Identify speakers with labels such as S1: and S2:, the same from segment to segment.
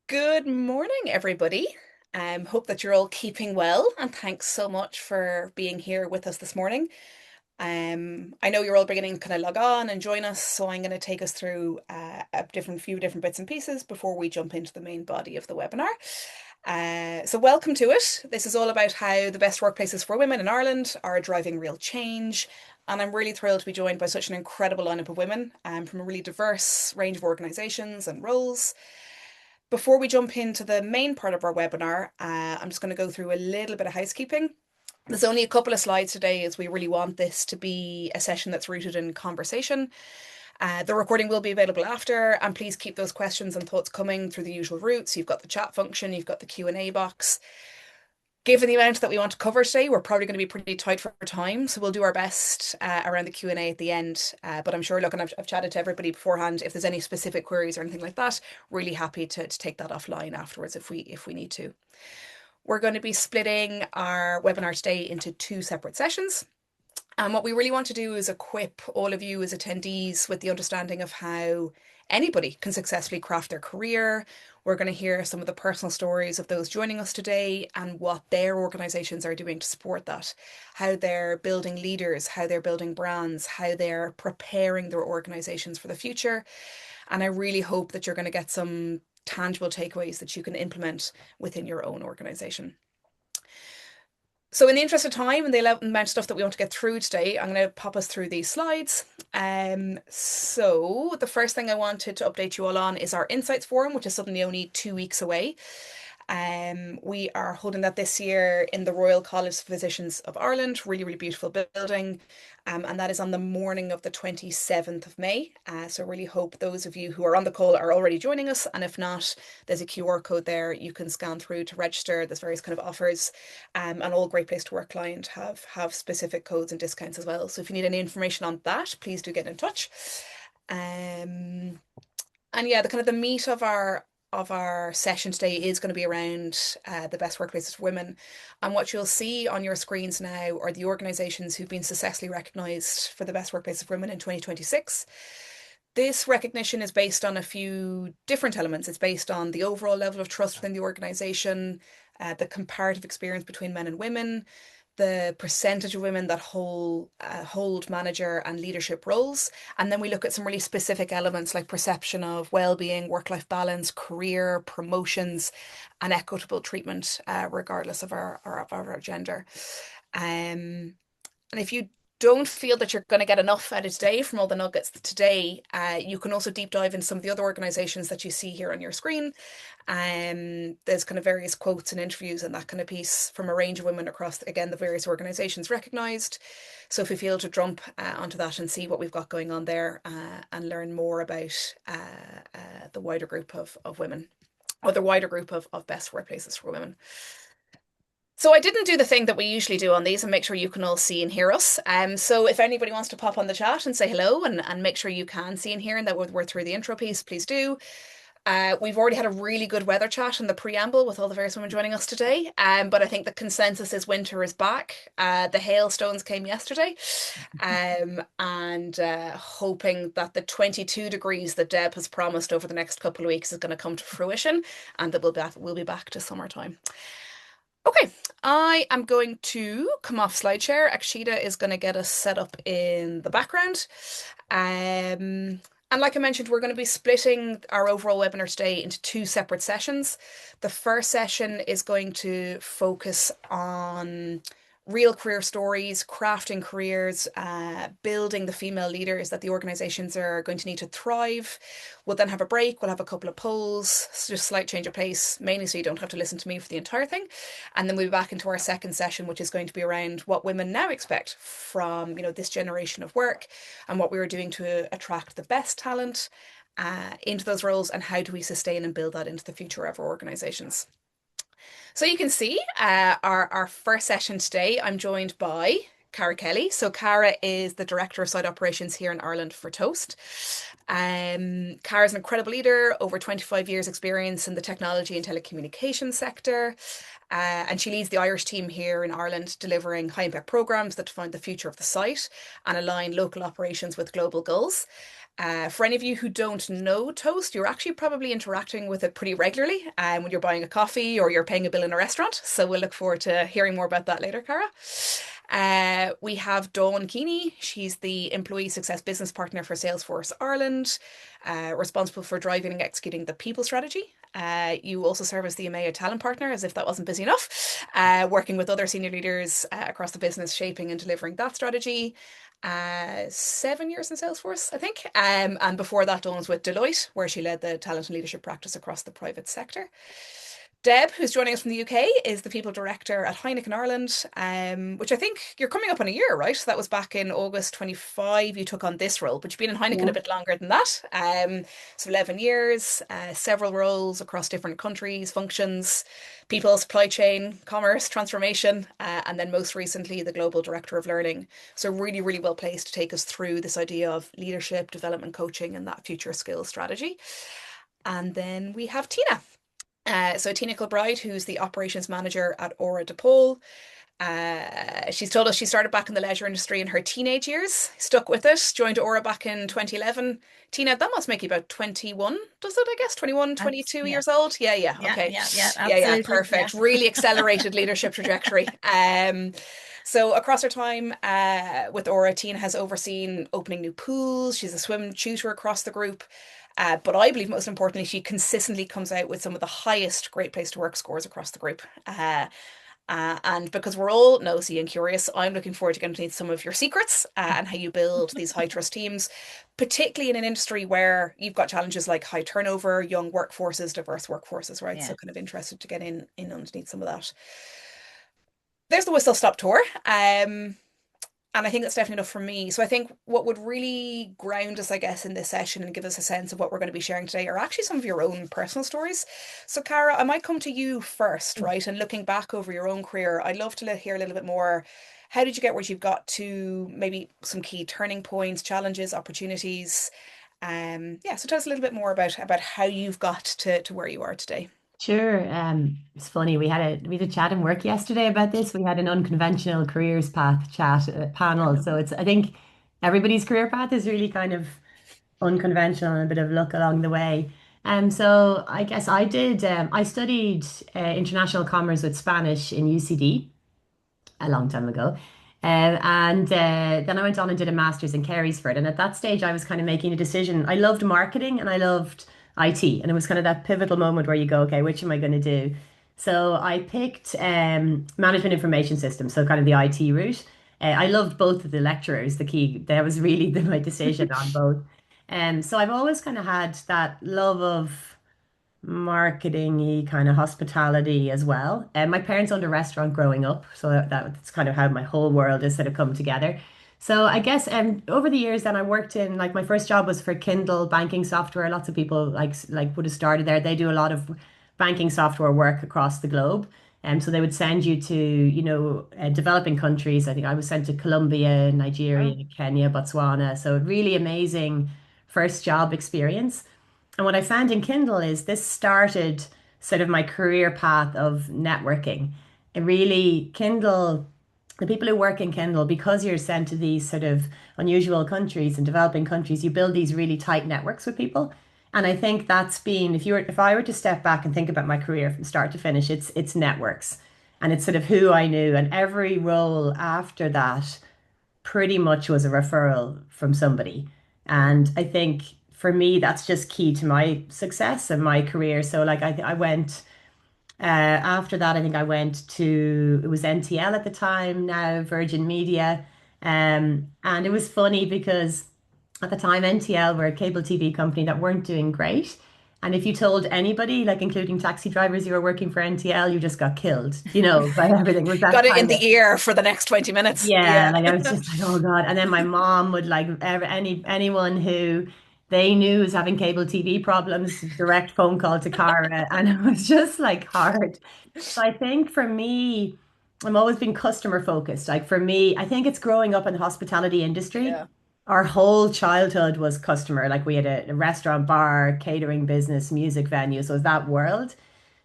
S1: Good morning, everybody. Hope that you're all keeping well, and thanks so much for being here with us this morning. I know you're all beginning to kind of log on and join us, so I'm going to take us through a few different bits and pieces before we jump into the main body of the webinar. So welcome to it. This is all about how the best workplaces for women in Ireland are driving real change. And I'm really thrilled to be joined by such an incredible lineup of women from a really diverse range of organisations and roles. Before we jump into the main part of our webinar, I'm just going to go through a little bit of housekeeping. There's only a couple of slides today as we really want this to be a session that's rooted in conversation. The recording will be available after, and please keep those questions and thoughts coming through the usual routes. You've got the chat function, you've got the Q&A box. Given the amount that we want to cover today, we're probably going to be pretty tight for time, so we'll do our best around the Q&A at the end. But I'm sure, look, and I've chatted to everybody beforehand. If there's any specific queries or anything like that, really happy to take that offline afterwards if we need to. We're going to be splitting our webinar today into two separate sessions. And what we really want to do is equip all of you as attendees with the understanding of how anybody can successfully craft their career. We're going to hear some of the personal stories of those joining us today and what their organizations are doing to support that, how they're building leaders, how they're building brands, how they're preparing their organizations for the future. And I really hope that you're going to get some tangible takeaways that you can implement within your own organization. So in the interest of time and the amount of stuff that we want to get through today, I'm going to pop us through these slides. So the first thing I wanted to update you all on is our Insights Forum, which is suddenly only 2 weeks away. We are holding that this year in the Royal College of Physicians of Ireland, really, really beautiful building. And that is on the morning of the 27th of May. So really hope those of you who are on the call are already joining us. And if not, there's a QR code there you can scan through to register. There's various kind of offers. And all Great Place to Work client have specific codes and discounts as well. So if you need any information on that, please do get in touch. And yeah, the kind of the meat of our session today is going to be around the best workplaces for women. And what you'll see on your screens now are the organisations who've been successfully recognised for the best workplaces for women in 2026. This recognition is based on a few different elements. It's based on the overall level of trust within the organisation, the comparative experience between men and women, the percentage of women that hold manager and leadership roles. And then we look at some really specific elements like perception of well-being, work-life balance, career, promotions, and equitable treatment, regardless of our gender. And if you don't feel that you're going to get enough out of today from all the nuggets today, you can also deep dive into some of the other organizations that you see here on your screen. There's kind of various quotes and interviews and that kind of piece from a range of women across, again, the various organizations recognized. So if you feel to jump onto that and see what we've got going on there and learn more about the wider group of women or the wider group of best workplaces for women. So I didn't do the thing that we usually do on these and make sure you can all see and hear us. So if anybody wants to pop on the chat and say hello and make sure you can see and hear and that we're through the intro piece, please do. We've already had a really good weather chat in the preamble with all the various women joining us today. But I think the consensus is winter is back. The hailstones came yesterday. And hoping that the 22 degrees that Deb has promised over the next couple of weeks is going to come to fruition and that we'll be back to summertime. Okay, I am going to come off SlideShare. Akshita is going to get us set up in the background. And like I mentioned, we're going to be splitting our overall webinar today into two separate sessions. The first session is going to focus on real career stories, crafting careers, building the female leaders that the organizations are going to need to thrive. We'll then have a break. We'll have a couple of polls, just slight change of pace, mainly so you don't have to listen to me for the entire thing. And then we'll be back into our second session, which is going to be around what women now expect from, this generation of work and what we are doing to attract the best talent into those roles and how do we sustain and build that into the future of our organizations. So you can see our first session today, I'm joined by Cara Kelly. So Cara is the Director of Site Operations here in Ireland for Toast. Cara's an incredible leader, over 25 years experience in the technology and telecommunications sector. And she leads the Irish team here in Ireland, delivering high impact programs that define the future of the site and align local operations with global goals. For any of you who don't know Toast, you're actually probably interacting with it pretty regularly when you're buying a coffee or you're paying a bill in a restaurant. So we'll look forward to hearing more about that later, Cara. We have Dawn Keeney. She's the Employee Success Business Partner for Salesforce Ireland, responsible for driving and executing the people strategy. You also serve as the EMEA Talent Partner, as if that wasn't busy enough, working with other senior leaders across the business, shaping and delivering that strategy. 7 years in Salesforce, I think. And before that, Dawn was with Deloitte, where she led the talent and leadership practice across the private sector. Deb, who's joining us from the UK, is the people director at Heineken Ireland, which I think you're coming up on a year, right? So that was back in August 25. You took on this role, but you've been in Heineken
S2: Yeah.
S1: a bit longer than that. So 11 years, several roles across different countries, functions, people, supply chain, commerce, transformation, and then most recently the global director of learning. So really, really well placed to take us through this idea of leadership, development, coaching, and that future skills strategy. And then we have Tina. So Tina Kilbride, who's the operations manager at Aura Depot. She's told us she started back in the leisure industry in her teenage years, stuck with it, joined Aura back in 2011. Tina, that must make you about 21, does it, I guess? 21,
S2: That's
S1: 22
S2: yeah,
S1: years old? Yeah, yeah,
S2: yeah,
S1: okay.
S2: yeah, yeah,
S1: Yeah, yeah,
S2: absolutely. Yeah.
S1: perfect. Really accelerated leadership trajectory. So across her time with Aura, Tina has overseen opening new pools. She's a swim tutor across the group. But I believe most importantly, she consistently comes out with some of the highest Great Place to Work scores across the group. And because we're all nosy and curious, I'm looking forward to getting to some of your secrets and how you build these high trust teams, particularly in an industry where you've got challenges like high turnover, young workforces, diverse workforces, right? So
S2: Yeah.
S1: kind of interested to get in underneath some of that. There's the whistle stop tour. And I think that's definitely enough for me. So I think what would really ground us, I guess, in this session and give us a sense of what we're going to be sharing today are actually some of your own personal stories. So, Cara, I might come to you first, right? And looking back over your own career, I'd love to hear a little bit more. How did you get where you've got to? Maybe some key turning points, challenges, opportunities. Yeah, so tell us a little bit more about how you've got to where you are today.
S2: Sure. It's funny. We had a chat in work yesterday about this. We had an unconventional careers path chat panel. So I think everybody's career path is really kind of unconventional and a bit of luck along the way. So I guess I studied international commerce with Spanish in UCD a long time ago. And then I went on and did a master's in Carysford. And at that stage, I was kind of making a decision. I loved marketing and I loved IT. And it was kind of that pivotal moment where you go, okay, which am I going to do? So I picked management information systems, so kind of the IT route. I loved both of the lecturers, the key. That was really my decision on both. So I've always kind of had that love of marketing-y kind of hospitality as well. And my parents owned a restaurant growing up, so that's kind of how my whole world has sort of come together. So I guess over the years then I worked in like my first job was for Kindle banking software. Lots of people like would have started there. They do a lot of banking software work across the globe. And so they would send you to, developing countries. I think I was sent to Colombia,
S1: Oh,
S2: Nigeria, Kenya, Botswana. So really amazing first job experience. And what I found in Kindle is this started sort of my career path of networking. It really, Kindle, the people who work in Kindle, because you're sent to these sort of unusual countries and developing countries, you build these really tight networks with people. And I think that's been, if I were to step back and think about my career from start to finish, it's networks. And it's sort of who I knew. And every role after that pretty much was a referral from somebody. And I think for me, that's just key to my success and my career. So like I went after that, I think I went to it was NTL at the time, now Virgin Media. And it was funny because at the time NTL were a cable TV company that weren't doing great. And if you told anybody, like including taxi drivers you were working for NTL, you just got killed, by everything. It was that
S1: got it in
S2: kind of
S1: the ear for the next 20 minutes.
S2: yeah,
S1: Yeah.
S2: like I was just like, oh God. And then my mom would like anyone who they knew was having cable TV problems, direct phone call to Cara. And it was just like hard. So I think for me, I'm always been customer focused. Like for me, I think it's growing up in the hospitality industry.
S1: Yeah.
S2: Our whole childhood was customer. Like we had a restaurant, bar, catering business, music venue. So it was that world.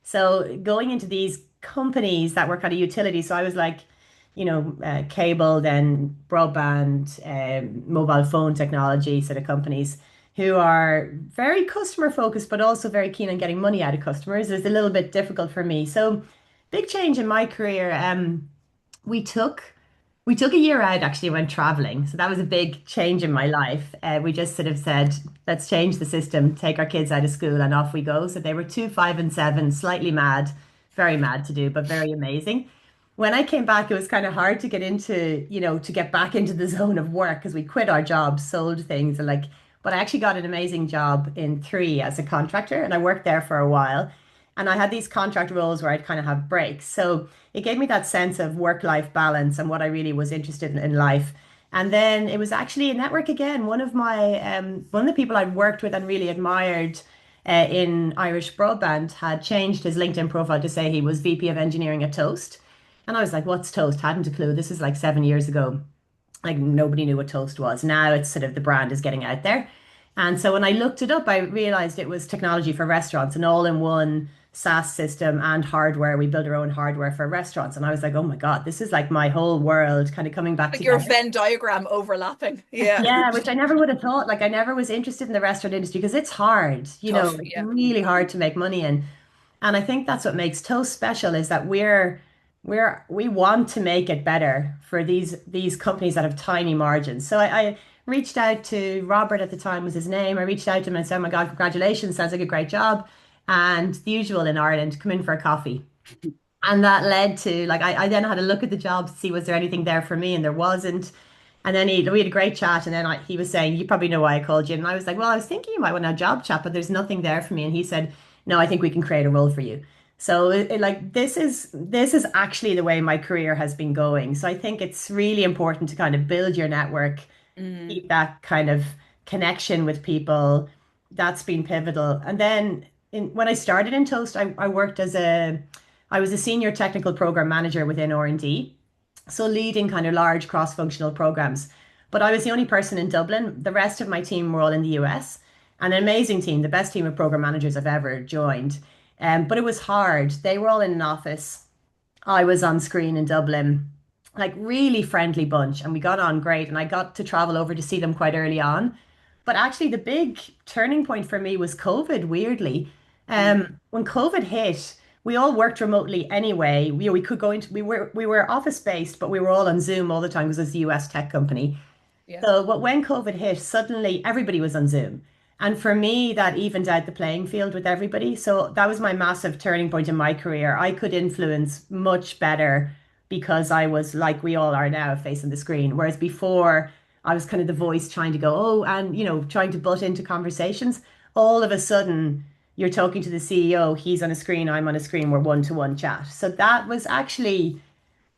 S2: So going into these companies that were kind of utilities, so I was like, cable, then broadband, mobile phone technology sort of companies. who are very customer focused, but also very keen on getting money out of customers is a little bit difficult for me. So, big change in my career. We took we took a year out actually, went traveling. So that was a big change in my life. We just sort of said, let's change the system, take our kids out of school, and off we go. So they were 2, 5, and 7, slightly mad, very mad to do, but very amazing. When I came back, it was kind of hard to get into, to get back into the zone of work because we quit our jobs, sold things, and like, but I actually got an amazing job in Three as a contractor, and I worked there for a while. And I had these contract roles where I'd kind of have breaks. So it gave me that sense of work-life balance and what I really was interested in life. And then it was actually a network again. One of the people I'd worked with and really admired in Irish Broadband had changed his LinkedIn profile to say he was VP of Engineering at Toast. And I was like, what's Toast? Hadn't a clue. This is like 7 years ago. Like nobody knew what Toast was. Now it's sort of the brand is getting out there. And so when I looked it up, I realized it was technology for restaurants, an all-in-one SaaS system and hardware. We build our own hardware for restaurants. And I was like, oh my God, this is like my whole world kind of coming back
S1: Like your
S2: together.
S1: Venn diagram overlapping. Yeah.
S2: Yeah, which I never would have thought. Like I never was interested in the restaurant industry because it's hard,
S1: Tough.
S2: it's
S1: Yeah.
S2: really hard to make money in. And I think that's what makes Toast special is that we want to make it better for these companies that have tiny margins. So I reached out to Robert at the time was his name. I reached out to him and said, "Oh my God, congratulations, sounds like a great job." And the usual in Ireland, come in for a coffee. And that led to like I then had a look at the job to see was there anything there for me, and there wasn't. And then we had a great chat, and then he was saying, "You probably know why I called you." And I was like, "Well, I was thinking you might want a job chat, but there's nothing there for me." And he said, "No, I think we can create a role for you." So like this is actually the way my career has been going. So I think it's really important to kind of build your network,
S1: Mm.
S2: keep that kind of connection with people. That's been pivotal. And then when I started in Toast, I was a senior technical program manager within R&D, so leading kind of large cross-functional programs. But I was the only person in Dublin. The rest of my team were all in the US. An amazing team, the best team of program managers I've ever joined. But it was hard. They were all in an office. I was on screen in Dublin, like really friendly bunch, and we got on great. And I got to travel over to see them quite early on. But actually, the big turning point for me was COVID, weirdly.
S1: Mm.
S2: When COVID hit, we all worked remotely anyway. We could go into we were office based, but we were all on Zoom all the time because it's a US tech company.
S1: Yeah.
S2: So, but when COVID hit, suddenly everybody was on Zoom. And for me, that evened out the playing field with everybody. So that was my massive turning point in my career. I could influence much better because I was like we all are now facing the screen. Whereas before, I was kind of the voice trying to go, oh, and trying to butt into conversations. All of a sudden, you're talking to the CEO, he's on a screen, I'm on a screen, we're one-to-one chat. So that was actually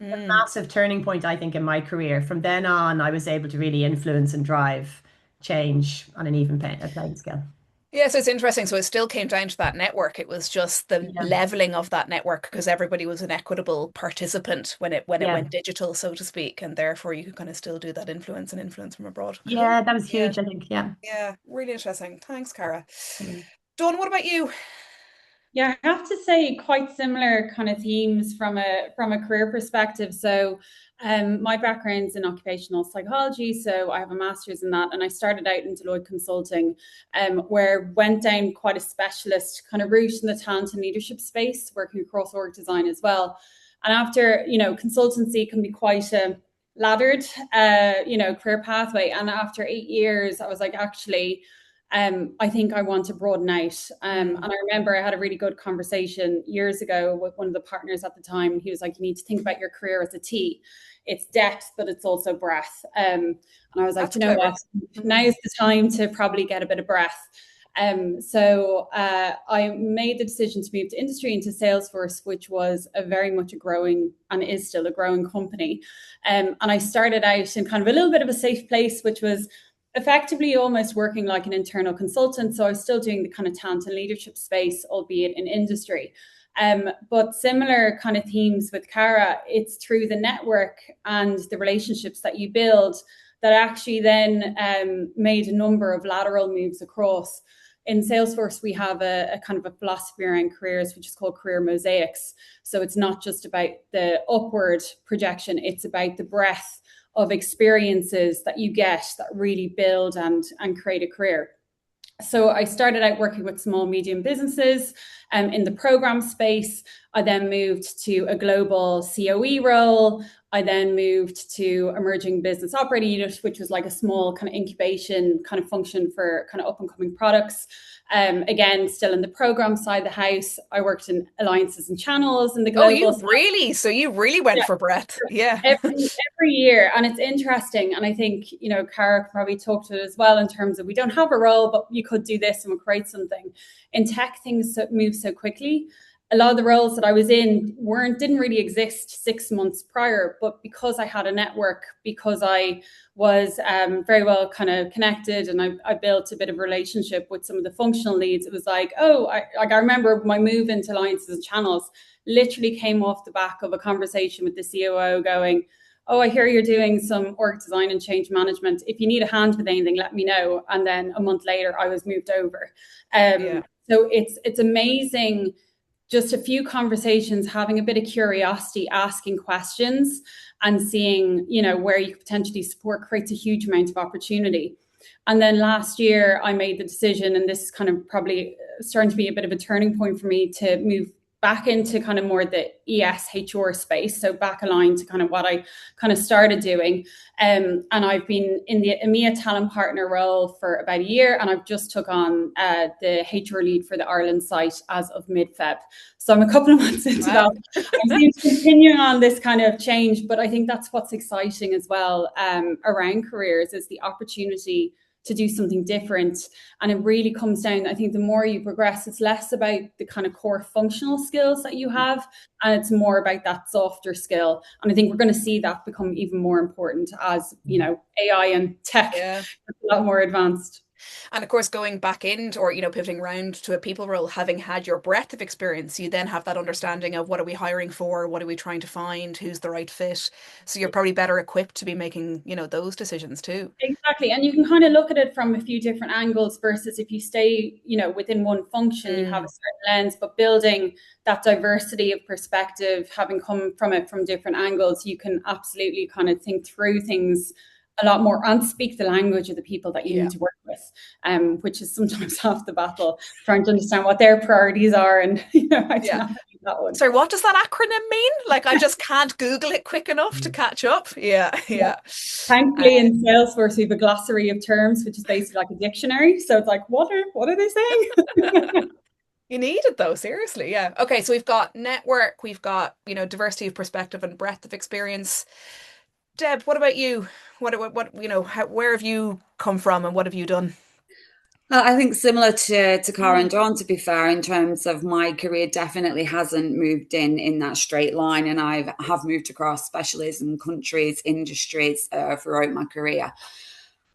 S1: Mm.
S2: massive turning point, I think, in my career. From then on, I was able to really influence and drive change on an even playing scale.
S1: Yeah, so it's interesting. So it still came down to that network. It was just the
S2: Yeah.
S1: leveling of that network because everybody was an equitable participant when it
S2: Yeah.
S1: went digital, so to speak, and therefore you could kind of still do that influence from abroad. Cool.
S2: Yeah, that was
S1: Yeah,
S2: huge, I think. Yeah.
S1: yeah, really interesting. Thanks, Cara.
S2: Mm.
S1: Dawn, what about you?
S3: Yeah, I have to say quite similar kind of themes from a career perspective. So my background's in occupational psychology, so I have a master's in that, and I started out in Deloitte Consulting, where went down quite a specialist kind of route in the talent and leadership space, working across org design as well. And after, consultancy can be quite a laddered, career pathway. And after 8 years, I was like, actually, I think I want to broaden out. And I remember I had a really good conversation years ago with one of the partners at the time. He was like, you need to think about your career as a T. It's depth, but it's also breadth. And I was like,
S1: That's
S3: you know
S1: clever.
S3: what? Now is the time to probably get a bit of breath. So I made the decision to move to industry into Salesforce, which was a very much a growing and is still a growing company. And I started out in kind of a little bit of a safe place, which was effectively almost working like an internal consultant. So I was still doing the kind of talent and leadership space, albeit in industry. But similar kind of themes with Cara, it's through the network and the relationships that you build that actually then made a number of lateral moves across. In Salesforce, we have a kind of a philosophy around careers, which is called career mosaics. So it's not just about the upward projection, it's about the breadth of experiences that you get that really build and create a career. So I started out working with small, medium businesses in the program space. I then moved to a global COE role. I then moved to emerging business operating unit, which was like a small kind of incubation kind of function for kind of up and coming products. Again, still in the program side of the house. I worked in alliances and channels in the global side.
S1: So you really went for breadth. Yeah.
S3: Every year. And it's interesting. And I think, Cara probably talked to it as well in terms of we don't have a role, but you could do this and we'll create something. In tech, things move so quickly. A lot of the roles that I was in didn't really exist 6 months prior, but because I had a network, because I was very well kind of connected, and I built a bit of a relationship with some of the functional leads, it was like, I remember my move into alliances and channels literally came off the back of a conversation with the COO going, oh, I hear you're doing some org design and change management. If you need a hand with anything, let me know. And then a month later, I was moved over. So it's amazing. Just a few conversations, having a bit of curiosity, asking questions and seeing, where you could potentially support creates a huge amount of opportunity. And then last year I made the decision, and this is kind of probably starting to be a bit of a turning point for me, to move back into kind of more the ES HR space. So back aligned to kind of what I kind of started doing. And I've been in the EMEA talent partner role for about a year, and I've just took on the HR lead for the Ireland site as of mid-Feb. So I'm a couple of months into that. I'm continuing on this kind of change, but I think that's what's exciting as well around careers, is the opportunity to do something different. And it really comes down, I think the more you progress, it's less about the kind of core functional skills that you have, and it's more about that softer skill. And I think we're going to see that become even more important as, AI and tech get a lot more advanced.
S1: And of course, going back into, or, pivoting around to a people role, having had your breadth of experience, you then have that understanding of what are we hiring for? What are we trying to find? Who's the right fit? So you're probably better equipped to be making, those decisions too.
S3: Exactly. And you can kind of look at it from a few different angles versus if you stay, within one function, you have a certain lens, but building that diversity of perspective, having come from it from different angles, you can absolutely kind of think through things a lot more and speak the language of the people that you need to work with, which is sometimes half the battle, trying to understand what their priorities are. And that one.
S1: Sorry, what does that acronym mean? Like, I just can't Google it quick enough to catch up. Yeah.
S3: Thankfully, in Salesforce, we have a glossary of terms, which is basically like a dictionary. So it's like, what are they saying?
S1: You need it though, seriously. Yeah. Okay, so we've got network, we've got, diversity of perspective and breadth of experience. Deb, what about you? What where have you come from and what have you done?
S4: I think similar to Cara and Dawn, to be fair, in terms of my career, definitely hasn't moved in that straight line, and I have moved across specialism, countries, industries throughout my career.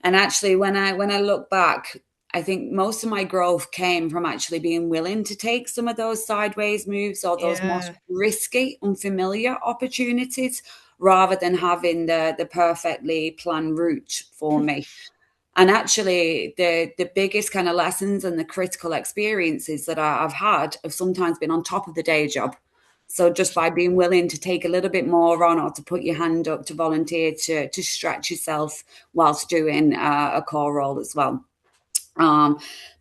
S4: And actually, when I look back, I think most of my growth came from actually being willing to take some of those sideways moves or those most risky, unfamiliar opportunities, rather than having the perfectly planned route for me. And actually, the biggest kind of lessons and the critical experiences that I've had have sometimes been on top of the day job. So just by being willing to take a little bit more on, or to put your hand up to volunteer to stretch yourself whilst doing a core role as well.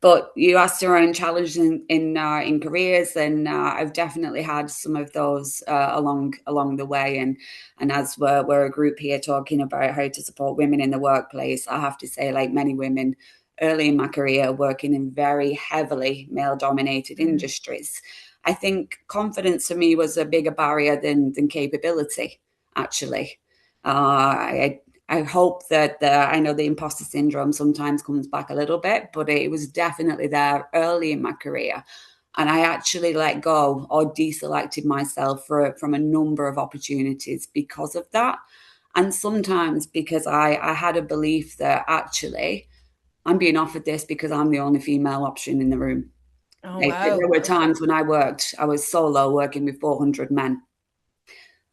S4: But you asked around challenges in careers, and I've definitely had some of those along the way. And as we're a group here talking about how to support women in the workplace, I have to say, like many women early in my career working in very heavily male-dominated industries, I think confidence for me was a bigger barrier than capability, actually. I hope that I know the imposter syndrome sometimes comes back a little bit, but it was definitely there early in my career. And I actually let go or deselected myself from a number of opportunities because of that. And sometimes because I had a belief that actually I'm being offered this because I'm the only female option in the room.
S1: Oh, wow.
S4: There were times when I was solo working with 400 men.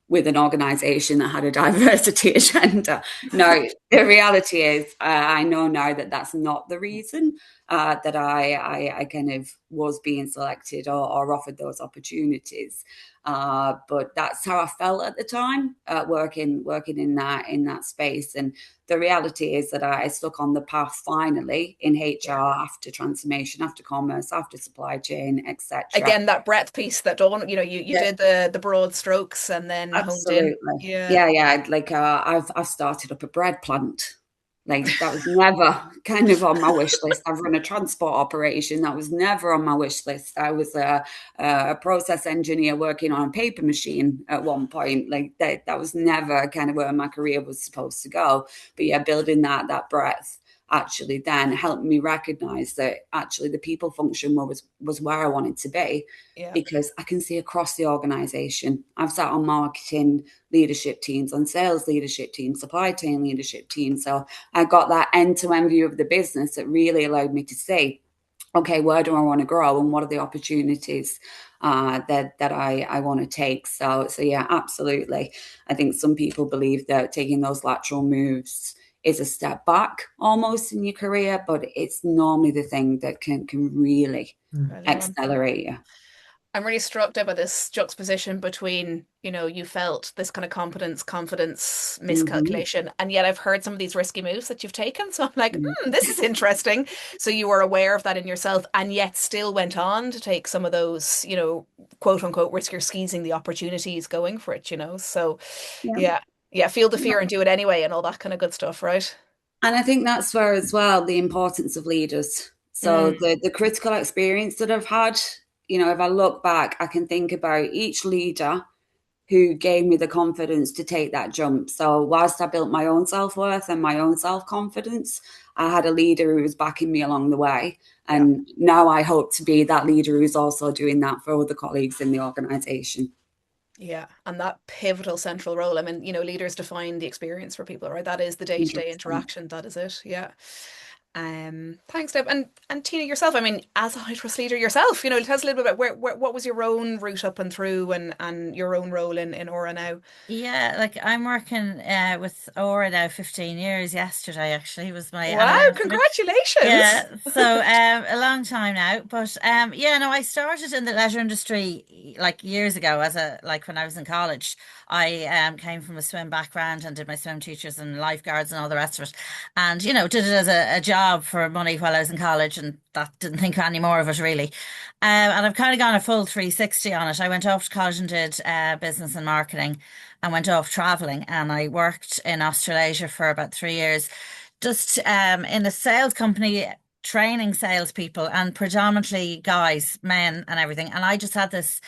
S4: With an organization that had a diversity agenda. No, the reality is, I know now that that's not the reason. that I kind of was being selected or offered those opportunities. But that's how I felt at the time, working in that space. And the reality is that I stuck on the path finally in HR after transformation, after commerce, after supply chain, etc.
S1: Again, that breadth piece that Dawn, you did the broad strokes and then honed in.
S4: Absolutely. Yeah. Like I've started up a bread plant. Like that was never kind of on my wish list. I've run a transport operation. That was never on my wish list. I was a process engineer working on a paper machine at one point. Like that was never kind of where my career was supposed to go. But yeah, building that breadth actually then helped me recognize that actually the people function was where I wanted to be, because I can see across the organization. I've sat on marketing leadership teams, on sales leadership teams, supply chain leadership teams. So I got that end-to-end view of the business that really allowed me to say, okay, where do I want to grow and what are the opportunities that I want to take? So yeah, absolutely. I think some people believe that taking those lateral moves is a step back almost in your career, but it's normally the thing that can really accelerate you.
S1: I'm really struck by this juxtaposition between, you felt this kind of confidence miscalculation, and yet I've heard some of these risky moves that you've taken. So I'm like, this is interesting. So you were aware of that in yourself and yet still went on to take some of those, quote unquote, risk or squeezing the opportunities going for it, So feel the fear and do it anyway and all that kind of good stuff, right?
S4: And I think that's where as well the importance of leaders. So the critical experience that I've had, if I look back, I can think about each leader who gave me the confidence to take that jump. So whilst I built my own self-worth and my own self-confidence, I had a leader who was backing me along the way. And now I hope to be that leader who's also doing that for other colleagues in the organization.
S1: Yeah, and that pivotal central role. I mean, leaders define the experience for people, right? That is the day-to-day interaction. That is it. Yeah. Thanks, Deb. And Tina, yourself, I mean, as a high trust leader yourself, tell us a little bit about what was your own route up and through and your own role in Aura now.
S5: Yeah, like I'm working with Aura now 15 years. Yesterday actually was my
S1: Wow, congratulations.
S5: Yeah, so a long time now. But I started in the leisure industry like years ago when I was in college. I came from a swim background and did my swim teachers and lifeguards and all the rest of it. And, did it as a job for money while I was in college, and that didn't think any more of it really. And I've kind of gone a full 360 on it. I went off to college and did business and marketing and went off traveling. And I worked in Australasia for about 3 years, just in a sales company, training salespeople, and predominantly guys, men and everything. And I just had this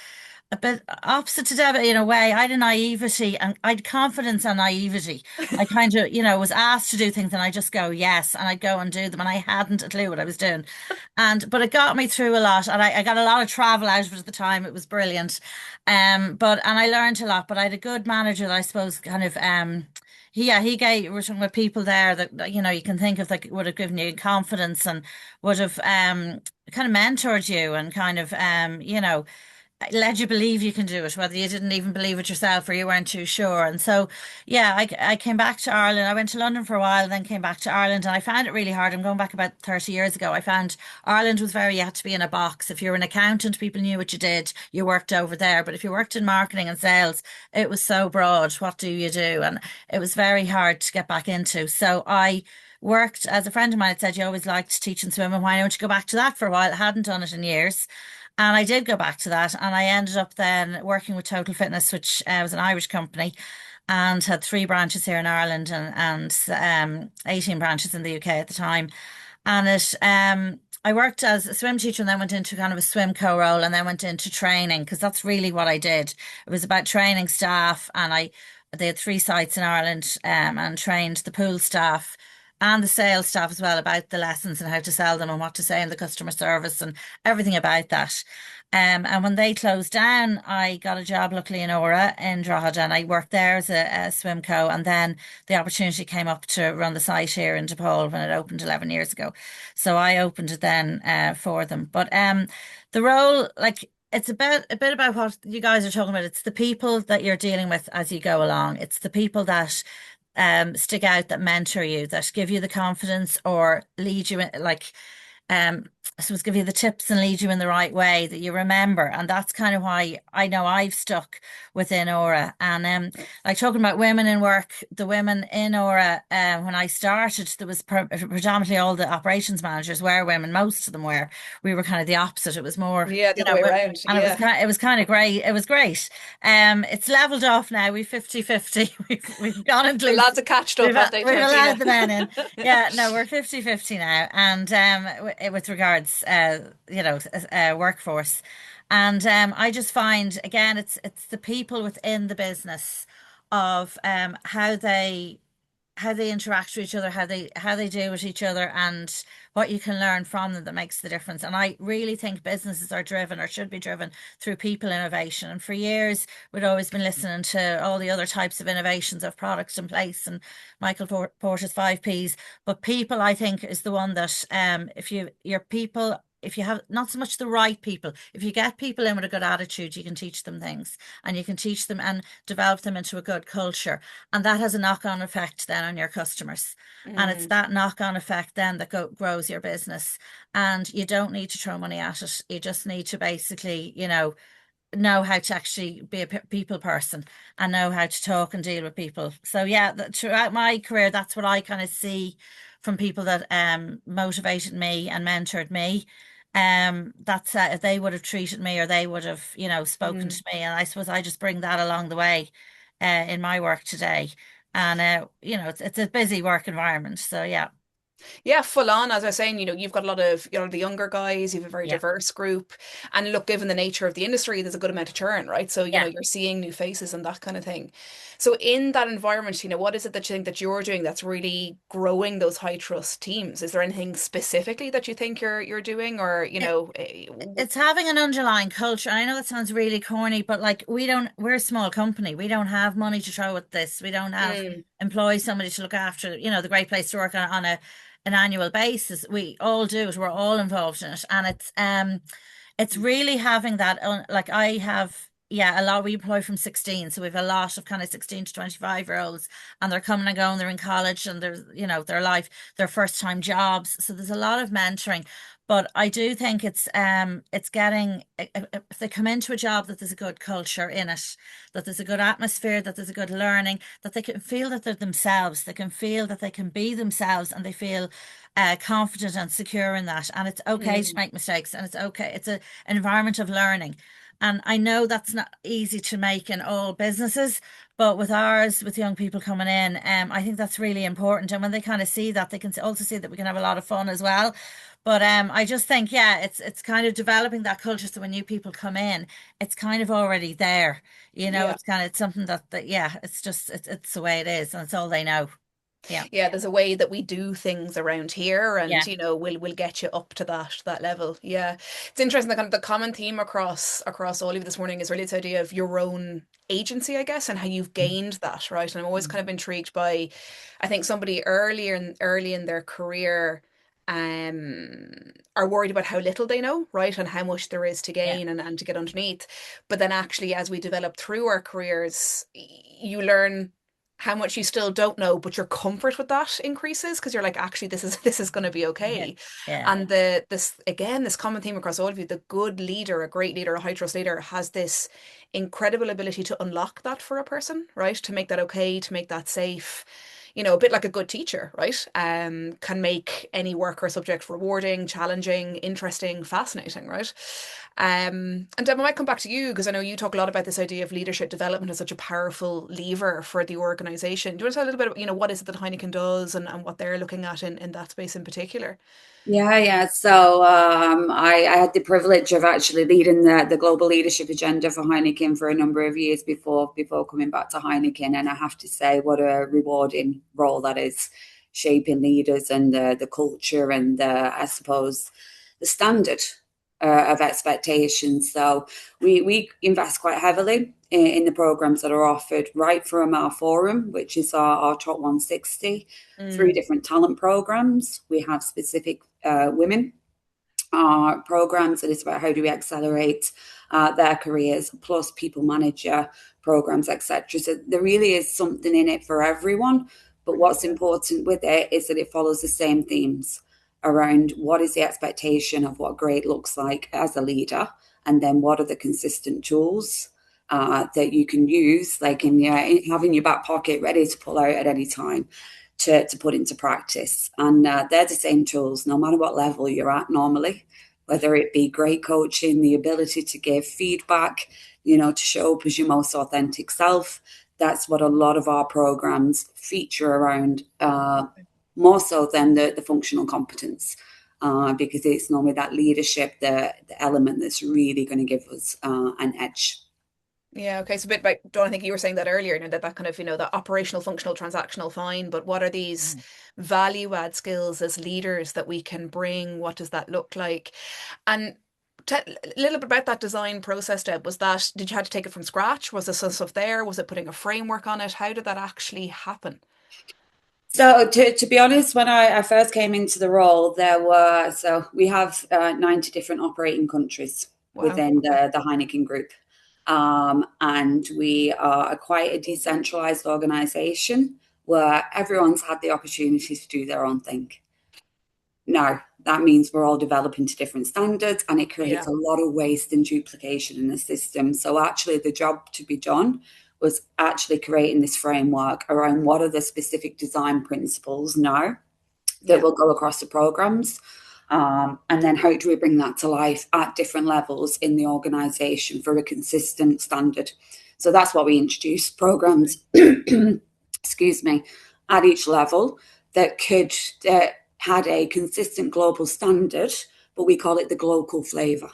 S5: a bit opposite to Deborah in a way. I had a naivety and I had confidence and naivety. I kind of, was asked to do things and I just go, yes, and I'd go and do them. And I hadn't a clue what I was doing. But it got me through a lot. And I got a lot of travel out of it at the time. It was brilliant. And I learned a lot, but I had a good manager that I suppose kind of, he gave, we're talking about people there that, you can think of that would have given you confidence and would have, kind of mentored you and kind of, led you believe you can do it, whether you didn't even believe it yourself or you weren't too sure. And so, I came back to Ireland. I went to London for a while, then came back to Ireland, and I found it really hard. I'm going back about 30 years ago. I found Ireland was you had to be in a box. If you were an accountant, people knew what you did. You worked over there. But if you worked in marketing and sales, it was so broad. What do you do? And it was very hard to get back into. So I worked, as a friend of mine had said, you always liked teaching swimming. Why don't you go back to that for a while? I hadn't done it in years. And I did go back to that, and I ended up then working with Total Fitness, which was an Irish company, and had 3 branches here in Ireland and 18 branches in the UK at the time. And I worked as a swim teacher and then went into kind of a swim co-role and then went into training, because that's really what I did. It was about training staff, and they had 3 sites in Ireland, and trained the pool staff and the sales staff as well about the lessons and how to sell them and what to say in the customer service and everything about that. And when they closed down, I got a job luckily in Aura in Drogheda, and I worked there as a swim co. And then the opportunity came up to run the site here in DePaul when it opened 11 years ago. So I opened it then for them. But the role, like, it's a bit about what you guys are talking about. It's the people that you're dealing with as you go along. It's the people that stick out, that mentor you, that give you the confidence or lead you in, like I suppose give you the tips and lead you in the right way that you remember. And that's kind of why I know I've stuck within Aura. And like talking about women in work, the women in Aura, when I started, there was predominantly all the operations managers were women. Most of them were. We were kind of the opposite. It was more,
S1: Yeah, the other way around.
S5: and
S1: Yeah.
S5: it was kind of great. It was great. It's leveled off now. We've 50-50. We've gone
S1: The
S5: inclusive.
S1: lads have catched up, have they,
S5: We've allowed
S1: Georgina?
S5: the men in. Yeah, no, we're 50-50 now. And with regards, workforce. And I just find, again, it's the people within the business of how they interact with each other, how they do with each other, and what you can learn from them that makes the difference. And I really think businesses are driven or should be driven through people innovation. And for years, we'd always been listening to all the other types of innovations of products in place and Michael Porter's 5Ps. But people, I think, is the one that if you have not so much the right people, if you get people in with a good attitude, you can teach them things and you can teach them and develop them into a good culture. And that has a knock-on effect then on your customers. And it's that knock-on effect then that grows your business. And you don't need to throw money at it. You just need to basically, know how to actually be a people person and know how to talk and deal with people. So yeah, throughout my career, that's what I kind of see from people that motivated me and mentored me. That's if they would have treated me or they would have, spoken to me. And I suppose I just bring that along the way in my work today. And it's a busy work environment. So yeah.
S1: Yeah, full on. As I was saying, you've got a lot of, the younger guys, you have a very
S5: Yeah.
S1: diverse group. And look, given the nature of the industry, there's a good amount of churn, right? So,
S5: Yeah.
S1: you're seeing new faces and that kind of thing. So in that environment, what is it that you think that you're doing that's really growing those high trust teams? Is there anything specifically that you think you're doing or,
S5: It's having an underlying culture. I know that sounds really corny, but like we're a small company. We don't have money to throw at this. We don't have employ somebody to look after, the great place to work on an annual basis. We all do it. We're all involved in it. And it's really having that like I have a lot we employ from 16. So we have a lot of kind of 16 to 25-year-olds and they're coming and going, they're in college and there's, their first time jobs. So there's a lot of mentoring. But I do think it's getting if they come into a job that there's a good culture in it, that there's a good atmosphere, that there's a good learning, that they can feel that they're themselves, they can feel that they can be themselves, and they feel confident and secure in that. And it's okay to make mistakes, and it's okay. It's an environment of learning. And I know that's not easy to make in all businesses, but with ours, with young people coming in, I think that's really important. And when they kind of see that, they can also see that we can have a lot of fun as well. But I just think, it's kind of developing that culture. So when new people come in, it's kind of already there. It's something that it's just it's the way it is, and it's all they know.
S1: Yeah, there's a way that we do things around here, and
S5: Yeah.
S1: we'll get you up to that level. Yeah, it's interesting. The kind of the common theme across all of you this morning is really this idea of your own agency, I guess, and how you've gained that, right? And I'm always kind of intrigued by, I think somebody early in their career are worried about how little they know, right? And how much there is to
S5: Yeah.
S1: gain and to get underneath. But then actually as we develop through our careers, you learn how much you still don't know, but your comfort with that increases because you're like, actually, this is going to be
S5: Yeah.
S1: okay.
S5: Yeah.
S1: And this common theme across all of you, the good leader, a great leader, a high trust leader has this incredible ability to unlock that for a person, right? To make that okay, to make that safe. A bit like a good teacher, right? Can make any work or subject rewarding, challenging, interesting, fascinating, right? And Deb, I might come back to you because I know you talk a lot about this idea of leadership development as such a powerful lever for the organization. Do you want to tell a little bit about, what is it that Heineken does and what they're looking at in that space in particular?
S4: Yeah. So I had the privilege of actually leading the global leadership agenda for Heineken for a number of years before coming back to Heineken. And I have to say, what a rewarding role that is, shaping leaders and the culture and I suppose the standard of expectations. So we invest quite heavily in the programs that are offered, right from our forum, which is our top 160, through different talent programs. We have specific women programs that is about how do we accelerate their careers, plus people manager programs, etc. So there really is something in it for everyone. But what's important with it is that it follows the same themes around what is the expectation of what great looks like as a leader, and then what are the consistent tools that you can use, like having your back pocket ready to pull out at any time to put into practice. And they're the same tools, no matter what level you're at normally, whether it be great coaching, the ability to give feedback, to show up as your most authentic self. That's what a lot of our programs feature around, more so than the functional competence, because it's normally that leadership, the element that's really going to give us an edge.
S1: Yeah, okay. So a bit about, Dawn, I think you were saying that earlier, that kind of, the operational, functional, transactional, fine, but what are these value add skills as leaders that we can bring? What does that look like? And a little bit about that design process, Deb. Did you have to take it from scratch? Was there some stuff there? Was it putting a framework on it? How did that actually happen?
S4: So to be honest, when I first came into the role, we have 90 different operating countries within the Heineken Group. And we are quite a decentralized organization where everyone's had the opportunity to do their own thing. Now, that means we're all developing to different standards, and it creates a lot of waste and duplication in the system. So actually the job to be done was actually creating this framework around what are the specific design principles now that will go across the programs. And then how do we bring that to life at different levels in the organization for a consistent standard? So that's what we introduced, programs, excuse me, at each level that had a consistent global standard, but we call it the global flavor.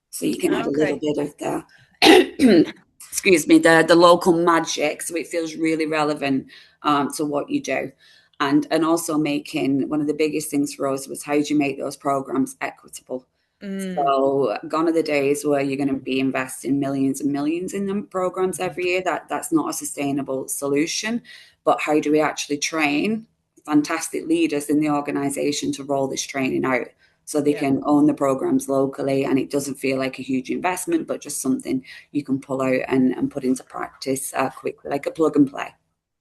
S4: So you can add a little bit of the, excuse me, the local magic, so it feels really relevant to what you do. And also making, one of the biggest things for us was, how do you make those programs equitable? So gone are the days where you're going to be investing millions and millions in them programs every year. That's not a sustainable solution. But how do we actually train fantastic leaders in the organization to roll this training out so they can own the programs locally, and it doesn't feel like a huge investment, but just something you can pull out and put into practice quickly, like a plug and play.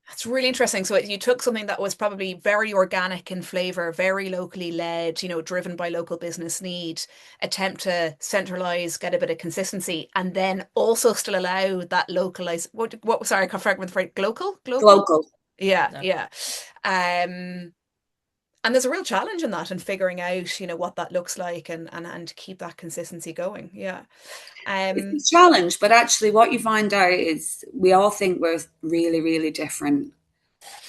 S1: That's really interesting. So you took something that was probably very organic in flavor, very locally led, driven by local business need, attempt to centralize, get a bit of consistency, and then also still allow that localized, sorry, I can't remember the phrase, Global. Yeah. And there's a real challenge in that, and figuring out, what that looks like and keep that consistency going. Yeah.
S4: It's a challenge, but actually what you find out is we all think we're really, really different,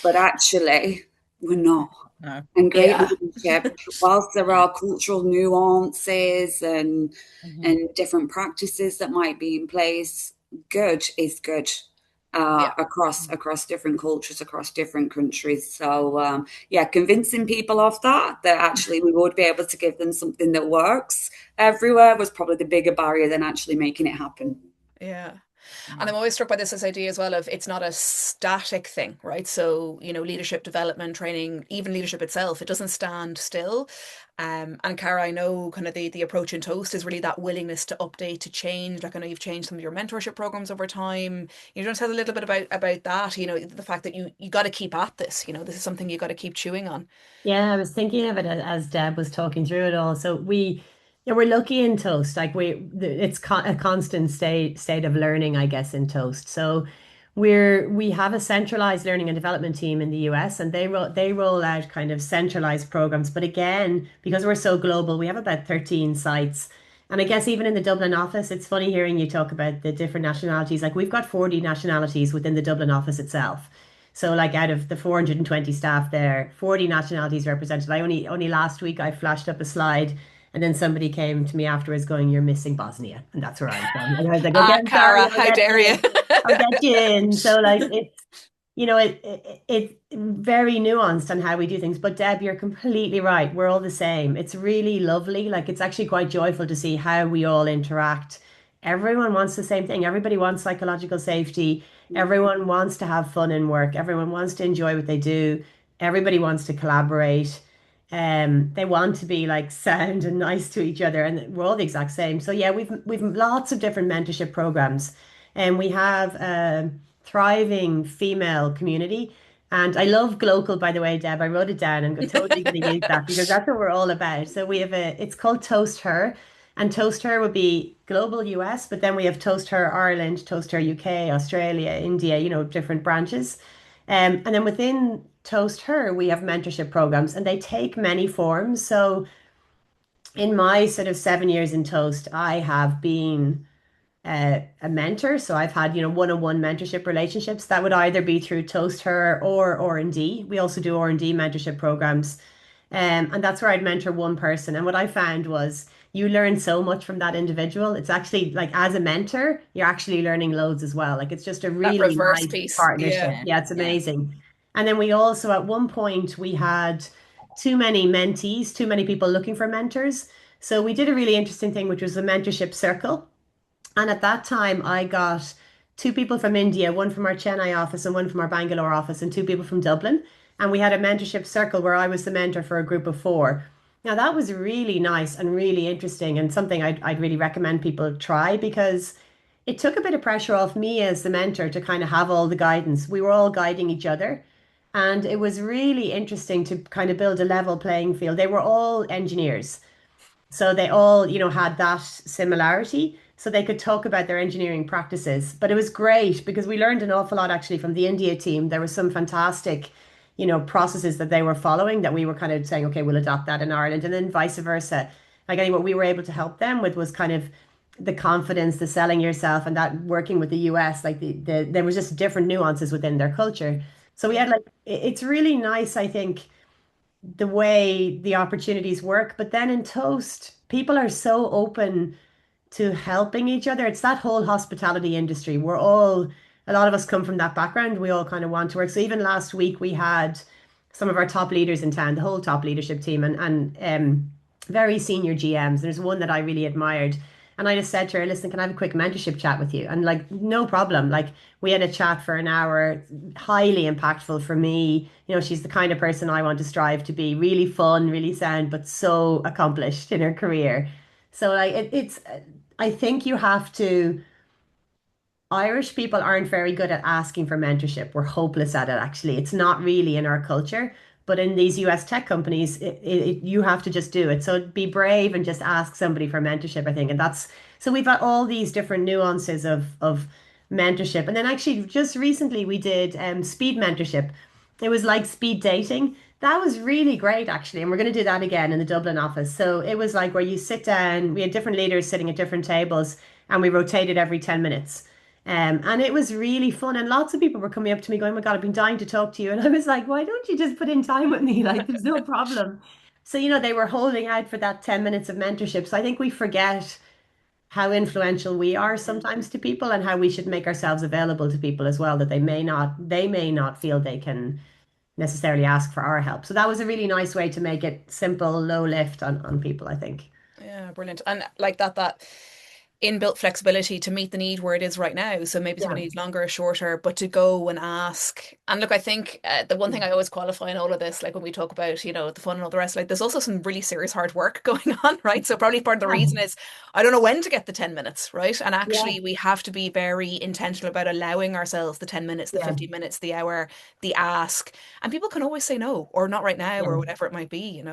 S4: but actually we're not.
S5: No.
S4: And great leadership, whilst there are cultural nuances and different practices that might be in place, good is good. Across different cultures, across different countries. So convincing people of that actually we would be able to give them something that works everywhere was probably the bigger barrier than actually making it happen.
S1: Yeah. And I'm always struck by this idea as well of, it's not a static thing, right? So, leadership development, training, even leadership itself, it doesn't stand still. And Cara, I know kind of the approach in Toast is really that willingness to update, to change. Like, I know you've changed some of your mentorship programs over time. You just tell a little bit about that, the fact that you got to keep at this, this is something you got to keep chewing on.
S2: Yeah, I was thinking of it as Deb was talking through it all. So we're lucky in Toast. Like it's a constant state of learning, I guess, in Toast. So we have a centralized learning and development team in the US, and they roll out kind of centralized programs. But again, because we're so global, we have about 13 sites. And I guess even in the Dublin office, it's funny hearing you talk about the different nationalities. Like, we've got 40 nationalities within the Dublin office itself. So like, out of the 420 staff there, 40 nationalities represented. Only last week I flashed up a slide, and then somebody came to me afterwards going, "You're missing Bosnia," and that's where I'm from. And I was like, "Okay,
S1: Cara, how dare you?"
S2: I'll get you in. So like, it's very nuanced on how we do things. But Deb, you're completely right. We're all the same. It's really lovely. Like, it's actually quite joyful to see how we all interact. Everyone wants the same thing. Everybody wants psychological safety. Everyone wants to have fun in work. Everyone wants to enjoy what they do. Everybody wants to collaborate. They want to be like sound and nice to each other, and we're all the exact same. So yeah, we've lots of different mentorship programs, and we have a thriving female community. And I love Glocal, by the way, Deb. I wrote it down. I'm totally going to use that because that's what we're all about. So we have it's called Toast Her, and Toast Her would be global US, but then we have Toast Her Ireland, Toast Her UK, Australia, India, different branches. And then within Toast Her, we have mentorship programs, and they take many forms. So in my sort of 7 years in Toast, I have been a mentor. So I've had, one-on-one mentorship relationships that would either be through Toast Her or R&D. We also do R&D mentorship programs. And that's where I'd mentor one person. And what I found was you learn so much from that individual. It's actually like as a mentor, you're actually learning loads as well. Like it's just a
S1: That
S2: really
S1: reverse
S2: nice
S1: piece.
S2: partnership.
S1: Yeah.
S2: Yeah, it's amazing. And then we also, at one point, we had too many mentees, too many people looking for mentors. So we did a really interesting thing, which was the mentorship circle. And at that time, I got two people from India, one from our Chennai office and one from our Bangalore office, and two people from Dublin. And we had a mentorship circle where I was the mentor for a group of four. Now, that was really nice and really interesting, and something I'd really recommend people try because it took a bit of pressure off me as the mentor to kind of have all the guidance. We were all guiding each other. And it was really interesting to kind of build a level playing field. They were all engineers. So they all, had that similarity. So they could talk about their engineering practices. But it was great because we learned an awful lot actually from the India team. There was some fantastic, processes that they were following that we were kind of saying, okay, we'll adopt that in Ireland. And then vice versa. Like, I think what we were able to help them with was kind of the confidence, the selling yourself, and that working with the US, like there was just different nuances within their culture. So we had like, it's really nice, I think, the way the opportunities work. But then in Toast, people are so open to helping each other. It's that whole hospitality industry. A lot of us come from that background. We all kind of want to work. So even last week, we had some of our top leaders in town, the whole top leadership team, and very senior GMs. There's one that I really admired. And I just said to her, listen, can I have a quick mentorship chat with you? And like, no problem. Like, we had a chat for an hour, highly impactful for me. She's the kind of person I want to strive to be, really fun, really sound, but so accomplished in her career. So like, I think you have to, Irish people aren't very good at asking for mentorship. We're hopeless at it, actually. It's not really in our culture. But in these US tech companies, you have to just do it. So be brave and just ask somebody for mentorship, I think. And so we've got all these different nuances of mentorship. And then actually, just recently, we did speed mentorship. It was like speed dating. That was really great, actually. And we're going to do that again in the Dublin office. So it was like where you sit down, we had different leaders sitting at different tables, and we rotated every 10 minutes. And it was really fun. And lots of people were coming up to me going, oh my God, I've been dying to talk to you. And I was like, why don't you just put in time with me? Like, there's no problem. So, they were holding out for that 10 minutes of mentorship. So I think we forget how influential we are sometimes to people and how we should make ourselves available to people as well, that they may not feel they can necessarily ask for our help. So that was a really nice way to make it simple, low lift on people, I think.
S1: Yeah, brilliant. And like that inbuilt flexibility to meet the need where it is right now. So maybe somebody
S2: Yeah.
S1: needs longer or shorter, but to go and ask. And look, I think the one thing I always qualify in all of this, like when we talk about, the fun and all the rest, like there's also some really serious hard work going on, right? So probably part of the reason is I don't know when to get the 10 minutes, right? And
S2: Yeah.
S1: actually we have to be very intentional about allowing ourselves the 10 minutes, the
S2: Yeah.
S1: 15 minutes, the hour, the ask. And people can always say no, or not right now,
S2: Yeah.
S1: or whatever it might be.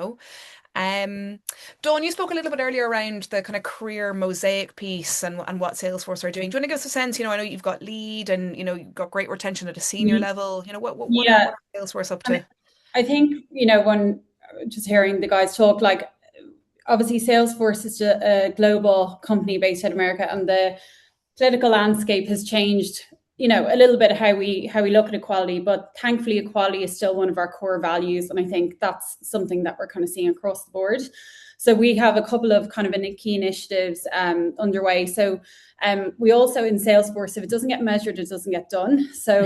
S1: Dawn, you spoke a little bit earlier around the kind of career mosaic piece and what Salesforce are doing. Do you want to give us a sense? I know you've got lead and you've got great retention at a senior level. What
S3: Yeah,
S1: are Salesforce up
S3: and
S1: to?
S3: I think, when just hearing the guys talk, like obviously Salesforce is a global company based out of America, and the political landscape has changed, a little bit how we look at equality, but thankfully equality is still one of our core values. And I think that's something that we're kind of seeing across the board. So we have a couple of kind of key initiatives underway. So we also in Salesforce, if it doesn't get measured, it doesn't get done. So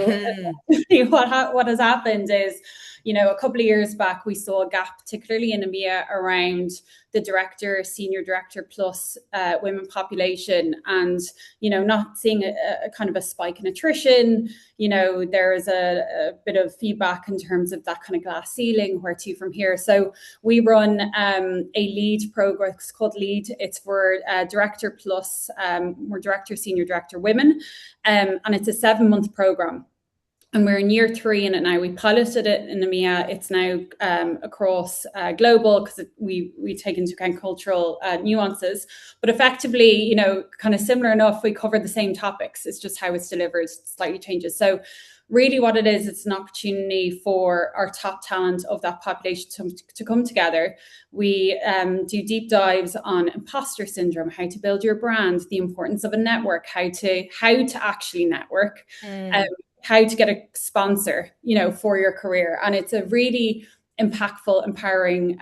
S3: what has happened is, a couple of years back, we saw a gap, particularly in EMEA, around the director, senior director plus women population, and, not seeing a kind of a spike in attrition. There's a bit of feedback in terms of that kind of glass ceiling, where to from here. So we run a lead program. It's called Lead. It's for director plus, more director, senior director women. And it's a 7-month program. And we're in year 3 in it now. We piloted it in EMEA. It's now across global, because we take into account cultural nuances. But effectively, you know, kind of similar enough, we cover the same topics. It's just how it's delivered slightly changes. So really what it is, it's an opportunity for our top talent of that population to come together. We do deep dives on imposter syndrome, how to build your brand, the importance of a network, how to actually network, how to get a sponsor, you know, for your career. And it's a really impactful, empowering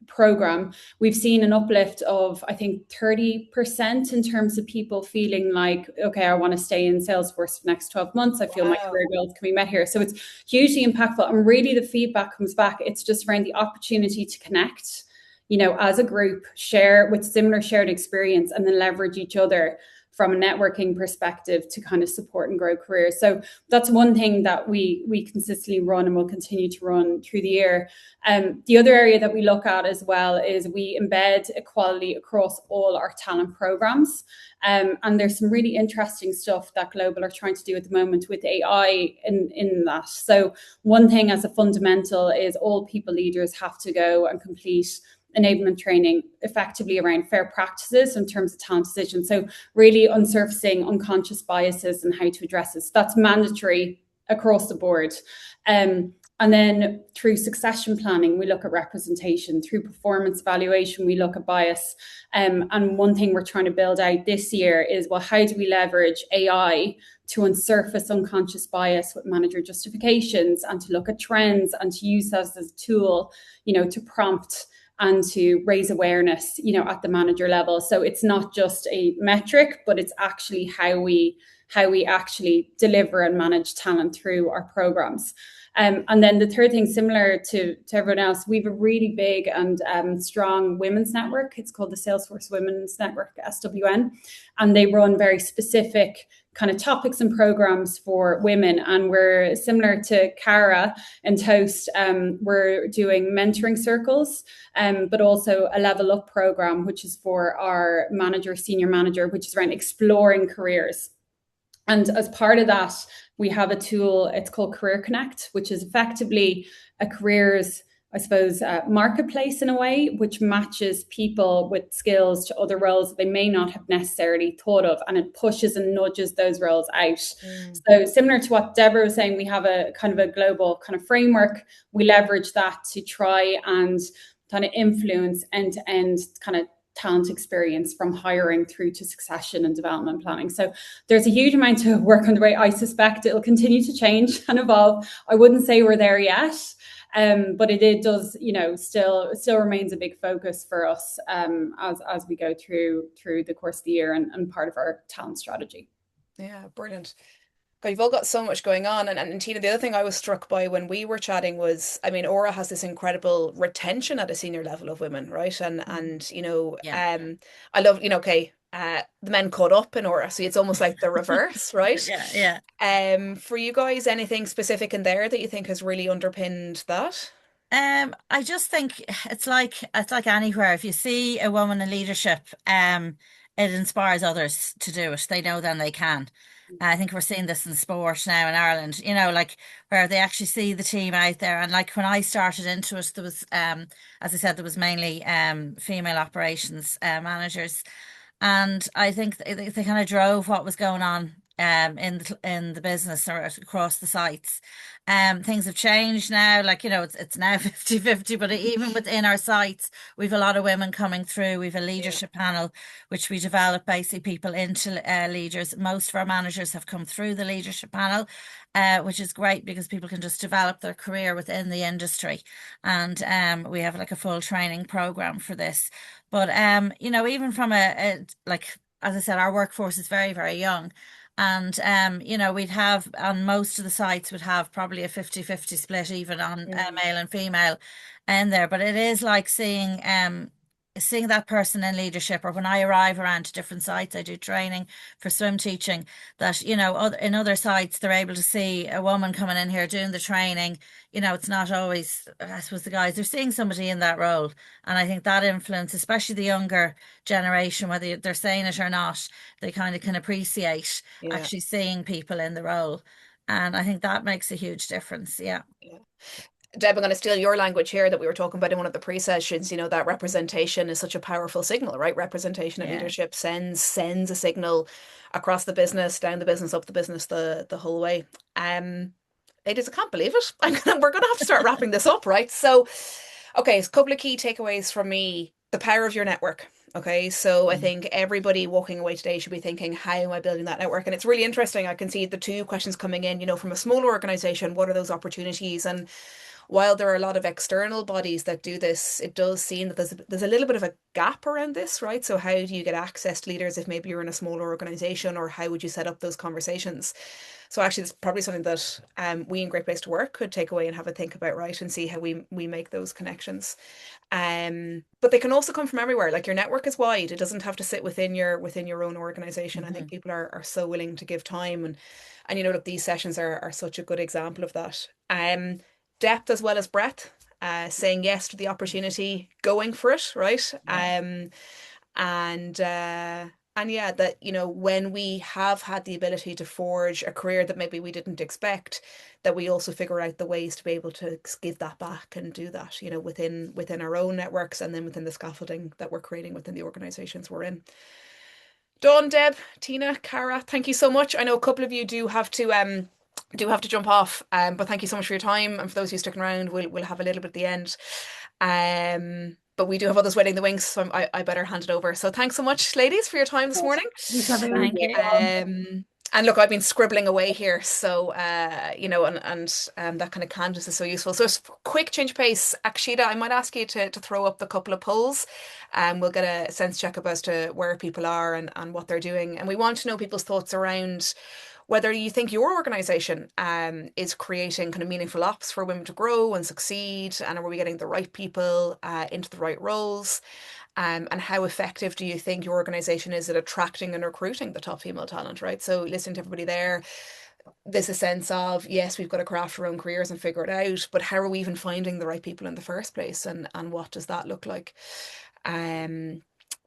S3: program. We've seen an uplift of, I think, 30% in terms of people feeling like, okay, I want to stay in Salesforce for the next 12 months. I feel my career goals can be met here. So it's hugely impactful. And really the feedback comes back. It's just around the opportunity to connect, you know, as a group, share with similar shared experience, and then leverage each other from a networking perspective to kind of support and grow careers. So that's one thing that we consistently run and will continue to run through the year. The other area that we look at as well is we embed equality across all our talent programs. And there's some really interesting stuff that Global are trying to do at the moment with AI in that. So one thing as a fundamental is all people leaders have to go and complete enablement training effectively around fair practices in terms of talent decisions. So really unsurfacing unconscious biases and how to address this. That's mandatory across the board. And then through succession planning, we look at representation. Through performance evaluation, we look at bias. And one thing we're trying to build out this year is, well, how do we leverage AI to unsurface unconscious bias with manager justifications, and to look at trends, and to use that as a tool, you know, to prompt and to raise awareness, you know, at the manager level. So it's not just a metric, but it's actually how we actually deliver and manage talent through our programs. And then the third thing, similar to everyone else, we have a really big and strong women's network. It's called the Salesforce Women's Network, SWN, and they run very specific kind of topics and programs for women. And we're similar to Cara and Toast. We're doing mentoring circles, but also a level up program, which is for our manager, senior manager, which is around exploring careers. And as part of that, we have a tool, it's called Career Connect, which is effectively a careers, I suppose, marketplace in a way, which matches people with skills to other roles that they may not have necessarily thought of, and it pushes and nudges those roles out. So similar to what Deborah was saying, we have a kind of a global kind of framework. We leverage that to try and kind of influence end-to-end kind of talent experience, from hiring through to succession and development planning. So there's a huge amount of work underway. I suspect it'll continue to change and evolve. I wouldn't say we're there yet. But it does, you know, still remains a big focus for us as we go through the course of the year, and part of our talent strategy.
S1: Yeah, brilliant. God, you've all got so much going on. And Tina, the other thing I was struck by when we were chatting was, I mean, Aura has this incredible retention at a senior level of women, right? And you know, I love, you know, okay, the men caught up in Aura, so it's almost like the reverse, right?
S5: Yeah.
S1: For you guys, anything specific in there that you think has really underpinned that?
S5: I just think it's like anywhere. If you see a woman in leadership, it inspires others to do it. They know then they can. I think we're seeing this in sport now in Ireland, you know, like where they actually see the team out there. And like when I started into it, there was, as I said, there was mainly female operations managers. And I think they kind of drove what was going on in the business or across the sites. Things have changed now, like, you know, it's now 50-50, but even within our sites, we've a lot of women coming through. We've a leadership panel, which we develop basically people into leaders. Most of our managers have come through the leadership panel, which is great because people can just develop their career within the industry. And we have like a full training program for this. But, you know, even from like, as I said, our workforce is very, very young. And, you know, we'd have on most of the sites would have probably a 50-50 split, even on male and female in there. But it is like seeing that person in leadership, or when I arrive around to different sites, I do training for swim teaching, that, you know, in other sites, they're able to see a woman coming in here doing the training. You know, it's not always, I suppose, the guys, they're seeing somebody in that role. And I think that influence, especially the younger generation, whether they're saying it or not, they kind of can appreciate actually seeing people in the role. And I think that makes a huge difference. Yeah.
S1: Yeah. Deb, I'm going to steal your language here that we were talking about in one of the pre-sessions. That representation is such a powerful signal, right? Representation and
S5: Yeah.
S1: leadership sends a signal across the business, down the business, up the business, the whole way. Ladies, I can't believe it. We're going to have to start wrapping this up, right? So, okay, a couple of key takeaways from me. The power of your network. Okay, so I think everybody walking away today should be thinking, how am I building that network? And it's really interesting. I can see the two questions coming in, from a smaller organization, what are those opportunities? And while there are a lot of external bodies that do this, it does seem that there's a little bit of a gap around this, right? So how do you get access to leaders if maybe you're in a smaller organization, or how would you set up those conversations? So actually, it's probably something that we in Great Place to Work could take away and have a think about, right, and see how we make those connections. But they can also come from everywhere. Like, your network is wide. It doesn't have to sit within your own organization. I think people are so willing to give time, and look, these sessions are such a good example of that. Depth as well as breadth. Saying yes to the opportunity, going for it, right?
S5: Yeah.
S1: And yeah, that when we have had the ability to forge a career that maybe we didn't expect, that we also figure out the ways to be able to give that back and do that, within our own networks, and then within the scaffolding that we're creating within the organizations we're in. Dawn, Deb, Tina, Cara, thank you so much. I know a couple of you do have to jump off, but thank you so much for your time, and for those of you sticking around, we'll have a little bit at the end. But we do have others waiting in the wings, so I better hand it over. So thanks so much, ladies, for your time this morning.
S2: Thanks, everyone.
S5: Thank you.
S1: And look, I've been scribbling away here, so and that kind of canvas is so useful. So just quick change of pace. Akshita, I might ask you to throw up the couple of polls, and we'll get a sense check as to where people are and what they're doing. And we want to know people's thoughts around whether you think your organization is creating kind of meaningful ops for women to grow and succeed, and are we getting the right people into the right roles? And how effective do you think your organization is at attracting and recruiting the top female talent, right? So listening to everybody there, there's a sense of, yes, we've got to craft our own careers and figure it out, but how are we even finding the right people in the first place? And what does that look like?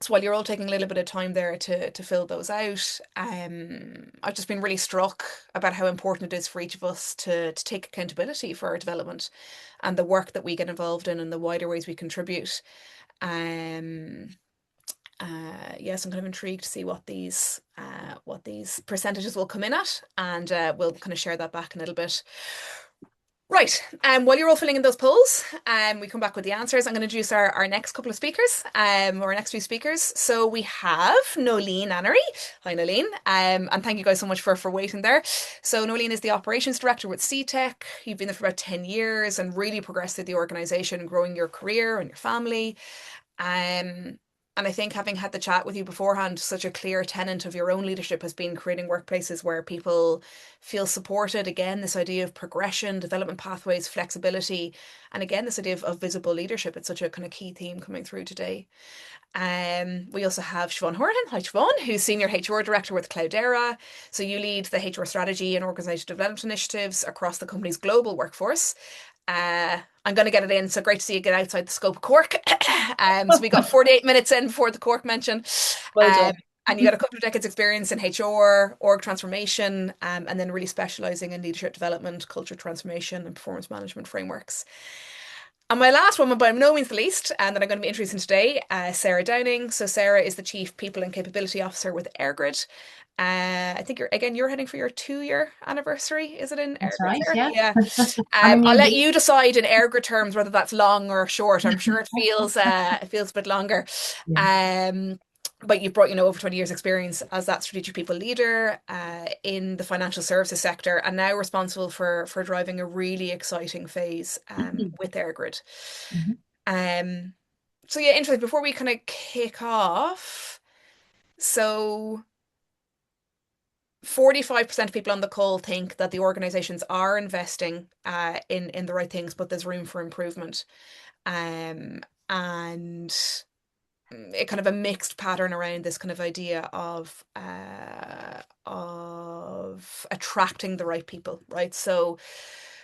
S1: So while you're all taking a little bit of time there to fill those out, I've just been really struck about how important it is for each of us to take accountability for our development and the work that we get involved in and the wider ways we contribute. Yes, I'm kind of intrigued to see what these percentages will come in at, and we'll kind of share that back in a little bit. Right, while you're all filling in those polls, we come back with the answers. I'm going to introduce our next couple of speakers, or our next few speakers. So we have Nolene Annery. Hi, Nolene, and thank you guys so much for waiting there. So Nolene is the operations director with CTEC. You've been there for about 10 years and really progressed through the organization, growing your career and your family. And I think, having had the chat with you beforehand, such a clear tenet of your own leadership has been creating workplaces where people feel supported. Again, this idea of progression, development pathways, flexibility, and again, this idea of visible leadership. It's such a kind of key theme coming through today. We also have Siobhan Horan. Hi, Siobhan, who's Senior HR Director with Cloudera. So you lead the HR strategy and organizational development initiatives across the company's global workforce. I'm going to get it in. So great to see you get outside the scope of Cork. So we got 48 minutes in before the Cork mention. And you got a couple of decades experience in HR, org transformation, and then really specializing in leadership development, culture transformation, and performance management frameworks. And my last one, but by no means the least, and that I'm going to be introducing today, Sarah Downing. So Sarah is the Chief People and Capability Officer with EirGrid. I think you're heading for your 2-year anniversary. Is it in
S2: That's
S1: EirGrid?
S2: right, yeah.
S1: I'll let you decide in EirGrid terms whether that's long or short. I'm sure it feels a bit longer. Yeah. But you've brought, over 20 years experience as that strategic people leader in the financial services sector, and now responsible for driving a really exciting phase with EirGrid. So yeah, interesting. Before we kind of kick off, so 45% of people on the call think that the organizations are investing in the right things, but there's room for improvement. And it kind of a mixed pattern around this kind of idea of attracting the right people, right? So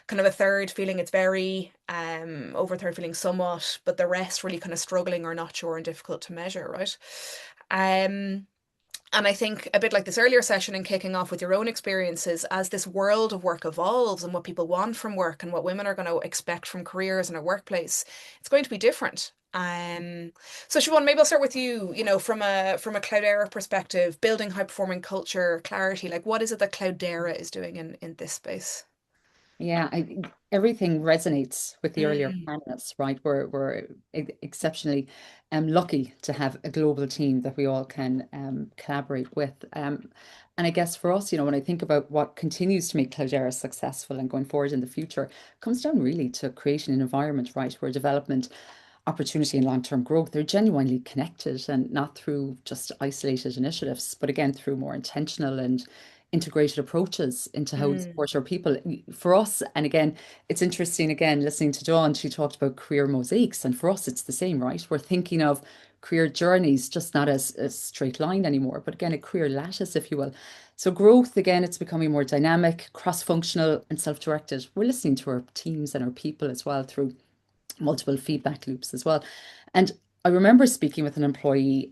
S1: kind of a third feeling it's very, over a third feeling somewhat, but the rest really kind of struggling or not sure and difficult to measure, right? And I think a bit like this earlier session and kicking off with your own experiences, as this world of work evolves and what people want from work and what women are going to expect from careers in a workplace, it's going to be different. So Siobhan, maybe I'll start with you, from a Cloudera perspective, building high performing culture, clarity, like what is it that Cloudera is doing in this space?
S6: Yeah, everything resonates with the earlier
S1: Mm.
S6: panelists, right? We're exceptionally lucky to have a global team that we all can collaborate with. And I guess for us, when I think about what continues to make Cloudera successful and going forward in the future, comes down really to creating an environment, right, where development, opportunity, and long-term growth are genuinely connected, and not through just isolated initiatives, but again through more intentional and integrated approaches into how we
S1: Mm.
S6: support our people. For us, and again, it's interesting, again, listening to Dawn, she talked about career mosaics, and for us, it's the same, right? We're thinking of career journeys just not as a straight line anymore, but again, a career lattice, if you will. So growth, again, it's becoming more dynamic, cross-functional, and self-directed. We're listening to our teams and our people as well through multiple feedback loops as well. And I remember speaking with an employee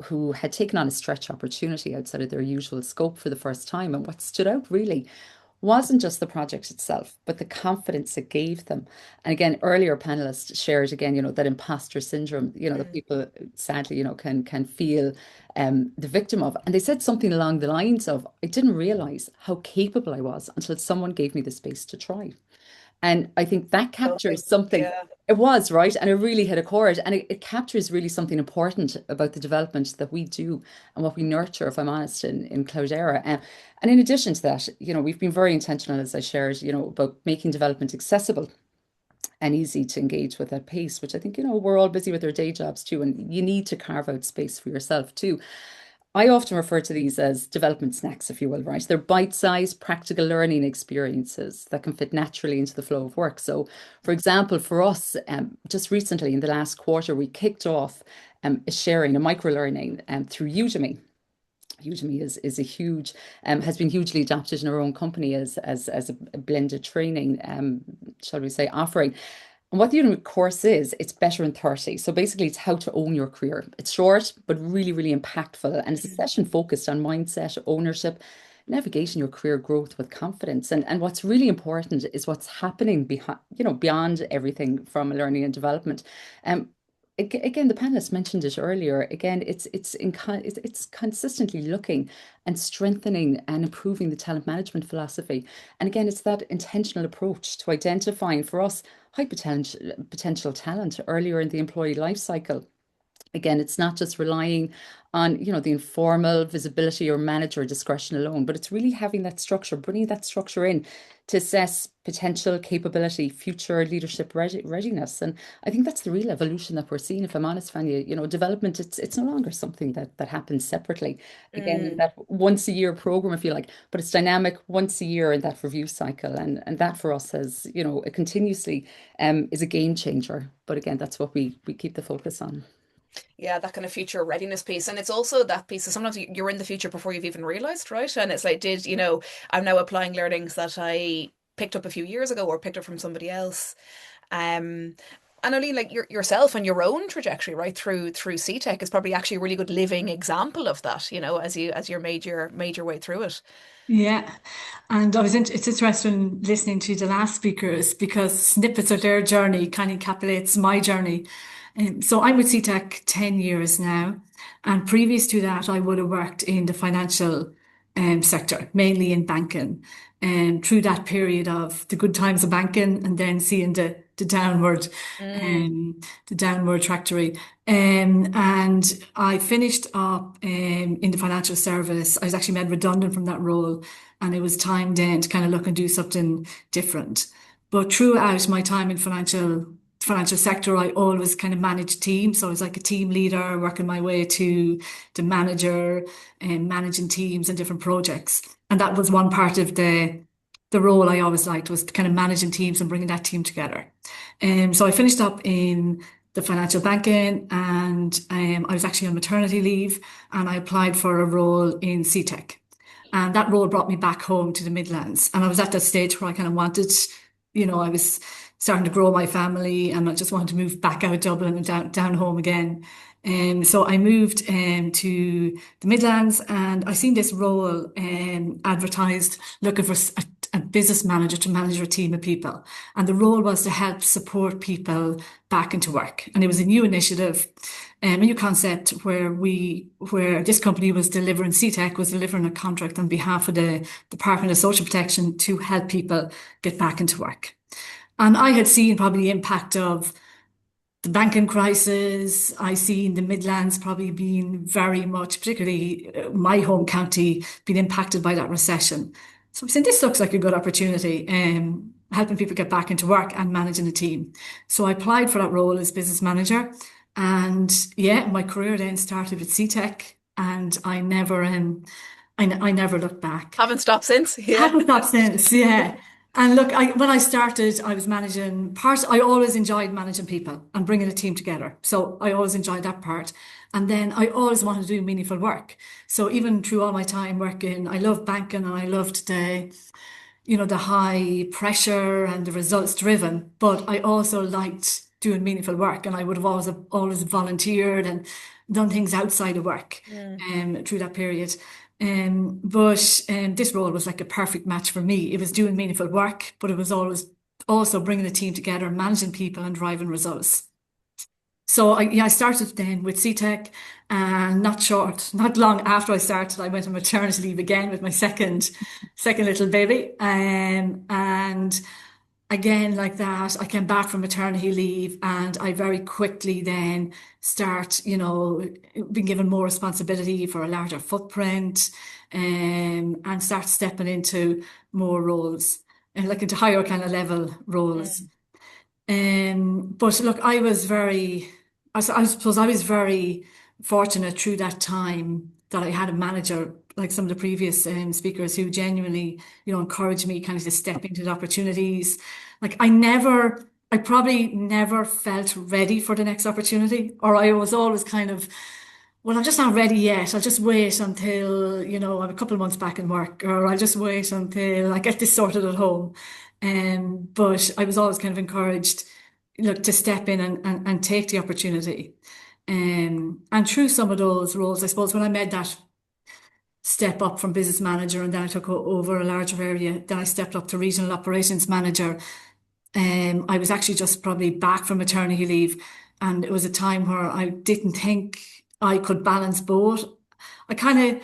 S6: who had taken on a stretch opportunity outside of their usual scope for the first time. And what stood out really wasn't just the project itself, but the confidence it gave them. And again, earlier panelists shared again, that imposter syndrome, that people sadly, can feel the victim of. And they said something along the lines of, I didn't realize how capable I was until someone gave me the space to try. And I think that
S1: Lovely.
S6: captures something.
S1: Yeah.
S6: It was right, and it really hit a chord, and it captures really something important about the development that we do and what we nurture, if I'm honest, in Cloudera. And in addition to that, we've been very intentional, as I shared, about making development accessible and easy to engage with at pace, which I think, we're all busy with our day jobs too, and you need to carve out space for yourself too. I often refer to these as development snacks, if you will, right? They're bite-sized, practical learning experiences that can fit naturally into the flow of work. So, for example, for us, just recently in the last quarter, we kicked off a micro-learning through Udemy. Udemy is a huge, has been hugely adopted in our own company as a blended training, shall we say, offering. And what the Udemy course is, it's better in 30. So basically, it's how to own your career. It's short, but really, really impactful. And it's a session focused on mindset, ownership, navigating your career growth with confidence. And what's really important is what's happening behind, beyond everything from learning and development. Um, Again, the panelists mentioned it earlier. Again, it's consistently looking and strengthening and improving the talent management philosophy. And again, it's that intentional approach to identifying for us high potential talent earlier in the employee life cycle. Again, it's not just relying on, the informal visibility or manager discretion alone, but it's really having that structure, bringing that structure in to assess potential capability, future leadership readiness. And I think that's the real evolution that we're seeing, if I'm honest, Fania. Development, it's no longer something that happens separately. Again, in that once a year program, if you like, but it's dynamic once a year in that review cycle. And that for us has, it continuously is a game changer. But again, that's what we keep the focus on.
S1: Yeah, that kind of future readiness piece. And it's also that piece of sometimes you're in the future before you've even realized, right? And it's like, I'm now applying learnings that I picked up a few years ago or picked up from somebody else. And only like yourself and your own trajectory, right, through CTech is probably actually a really good living example of that, as you made your way through it.
S7: Yeah, and it's interesting listening to the last speakers because snippets of their journey kind of encapsulates my journey. So I'm with CTEC 10 years now, and previous to that, I would have worked in the financial sector, mainly in banking, and through that period of the good times of banking, and then seeing the downward the downward trajectory. And I finished up in the financial service. I was actually made redundant from that role, and it was time then to kind of look and do something different. But throughout my time in financial sector, I always kind of managed teams. So I was like a team leader, working my way to the manager and managing teams and different projects. And that was one part of the role I always liked, was kind of managing teams and bringing that team together. So I finished up in the financial banking, and I was actually on maternity leave, and I applied for a role in CTech. And that role brought me back home to the Midlands. And I was at that stage where I kind of wanted, I was starting to grow my family, and I just wanted to move back out of Dublin and down home again. So I moved to the Midlands, and I seen this role advertised, looking for a business manager to manage a team of people. And the role was to help support people back into work. And it was a new initiative, a new concept where this company was delivering, CTEC was delivering a contract on behalf of the Department of Social Protection to help people get back into work. And I had seen probably the impact of the banking crisis. I seen the Midlands probably being very much, particularly my home county, being impacted by that recession. So I'm saying this looks like a good opportunity, helping people get back into work and managing a team. So I applied for that role as business manager. And yeah, my career then started with CTEC, and I never looked back.
S1: Haven't stopped since. Yeah.
S7: Haven't stopped since, yeah. And look, when I started, I was managing parts. I always enjoyed managing people and bringing a team together. So I always enjoyed that part. And then I always wanted to do meaningful work. So even through all my time working, I loved banking, and I loved the high pressure and the results driven, but I also liked doing meaningful work, and I would have always volunteered and done things outside of work through that period. But this role was like a perfect match for me. It was doing meaningful work, but it was always also bringing the team together, managing people and driving results. So I started then with CTEC, and not long after I started, I went on maternity leave again with my second little baby. And again, like that, I came back from maternity leave, and I very quickly then being given more responsibility for a larger footprint, and start stepping into more roles, and like into higher kind of level roles. But look, I suppose I was very fortunate through that time that I had a manager like some of the previous speakers who genuinely, encouraged me kind of to step into the opportunities. Like I probably never felt ready for the next opportunity, or I was always kind of, well, I'm just not ready yet. I'll just wait until, I'm a couple of months back in work, or I'll just wait until I get this sorted at home. But I was always kind of encouraged, to step in and take the opportunity. And through some of those roles, I suppose when I made that step up from business manager, and then I took over a larger area, then I stepped up to regional operations manager. I was actually just probably back from maternity leave, and it was a time where I didn't think I could balance both. I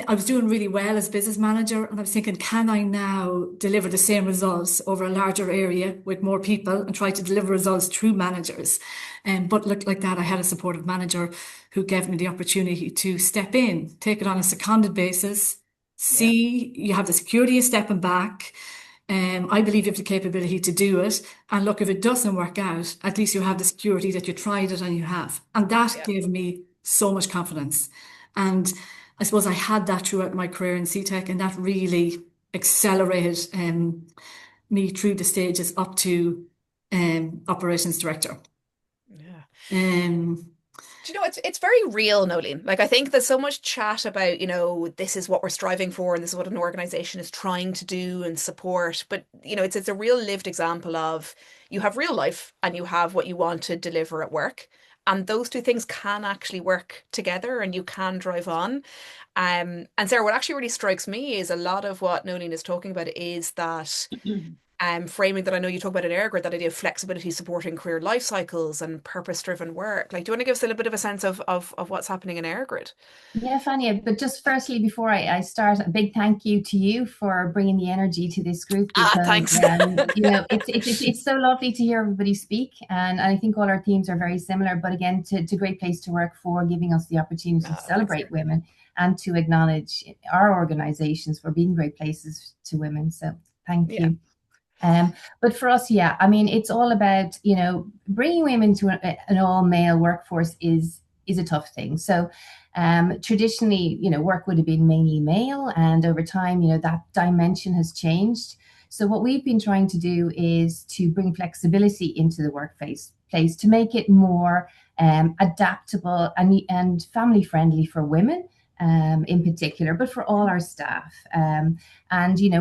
S7: was doing really well as business manager, and I was thinking, can I now deliver the same results over a larger area with more people and try to deliver results through managers? But look, like that, I had a supportive manager who gave me the opportunity to step in, take it on a seconded basis, see you have the security of stepping back. I believe you have the capability to do it. And look, if it doesn't work out, at least you have the security that you tried it and you have. And that gave me so much confidence. And I suppose I had that throughout my career in CTEC, and that really accelerated me through the stages up to operations director.
S1: Yeah. It's very real, Nolene. Like, I think there's so much chat about, this is what we're striving for, and this is what an organization is trying to do and support. But, it's a real lived example of, you have real life and you have what you want to deliver at work. And those two things can actually work together, and you can drive on. And Sarah, what actually really strikes me is a lot of what Nolene is talking about is that framing that I know you talk about in EirGrid, that idea of flexibility supporting career life cycles and purpose-driven work. Like, do you want to give us a little bit of a sense of what's happening in EirGrid?
S2: Yeah, Fania, but just firstly, before I start, a big thank you to you for bringing the energy to this group. Because,
S1: thanks.
S2: It's so lovely to hear everybody speak, and I think all our themes are very similar. But again, to Great Place to Work for giving us the opportunity to celebrate women and to acknowledge our organisations for being great places to women. So thank you. But for us, it's all about, bringing women to an all-male workforce is a tough thing. So traditionally, work would have been mainly male, and over time, that dimension has changed. So what we've been trying to do is to bring flexibility into the workplace to make it more adaptable and family friendly for women, in particular, but for all our staff. And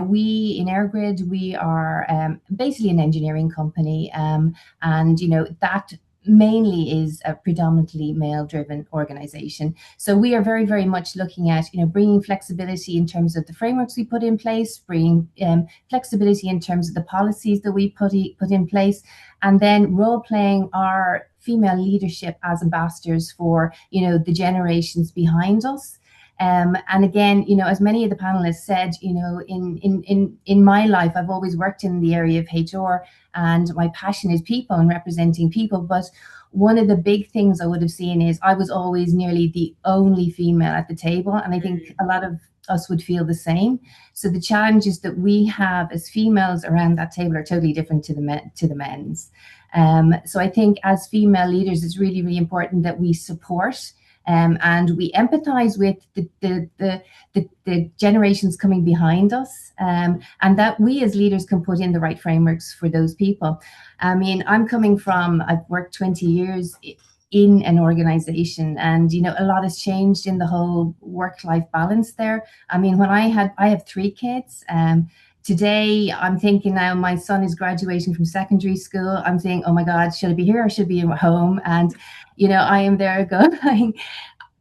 S2: we in EirGrid, we are basically an engineering company, and that mainly is a predominantly male-driven organization. So we are very, very much looking at bringing flexibility in terms of the frameworks we put in place, bringing flexibility in terms of the policies that we put in place, and then role-playing our female leadership as ambassadors for the generations behind us. And again, as many of the panelists said, in my life, I've always worked in the area of HR, and my passion is people and representing people. But one of the big things I would have seen is I was always nearly the only female at the table, and I think a lot of us would feel the same. So the challenges that we have as females around that table are totally different to the men's. So I think as female leaders, it's really, really important that we support. And we empathize with the generations coming behind us, and that we as leaders can put in the right frameworks for those people. I mean, I've worked 20 years in an organization, and a lot has changed in the whole work-life balance there. I mean, I have 3 kids. Today, I'm thinking now my son is graduating from secondary school. I'm saying, oh my God, should I be here or should I be at home? And, I am there going,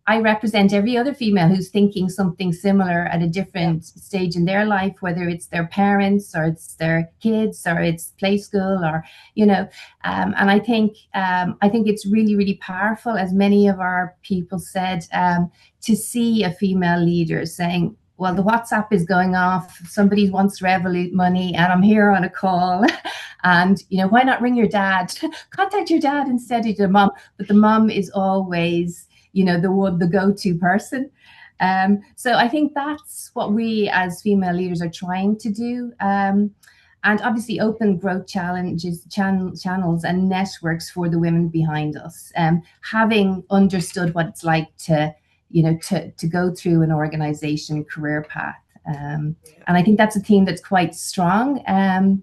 S2: I represent every other female who's thinking something similar at a different stage in their life, whether it's their parents or it's their kids or it's play school or, and I think it's really, really powerful, as many of our people said, to see a female leader saying, well, the WhatsApp is going off, somebody wants Revolut money and I'm here on a call. And, why not ring your dad? Contact your dad instead of your mom. But the mom is always, the go-to person. So I think that's what we as female leaders are trying to do. And obviously open growth channels and networks for the women behind us. Having understood what it's like to go through an organization career path. And I think that's a theme that's quite strong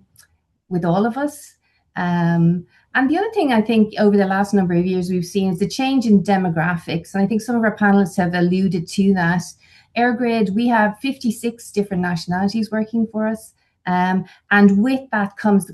S2: with all of us. And the other thing I think over the last number of years we've seen is the change in demographics. And I think some of our panelists have alluded to that. EirGrid, we have 56 different nationalities working for us. And with that comes the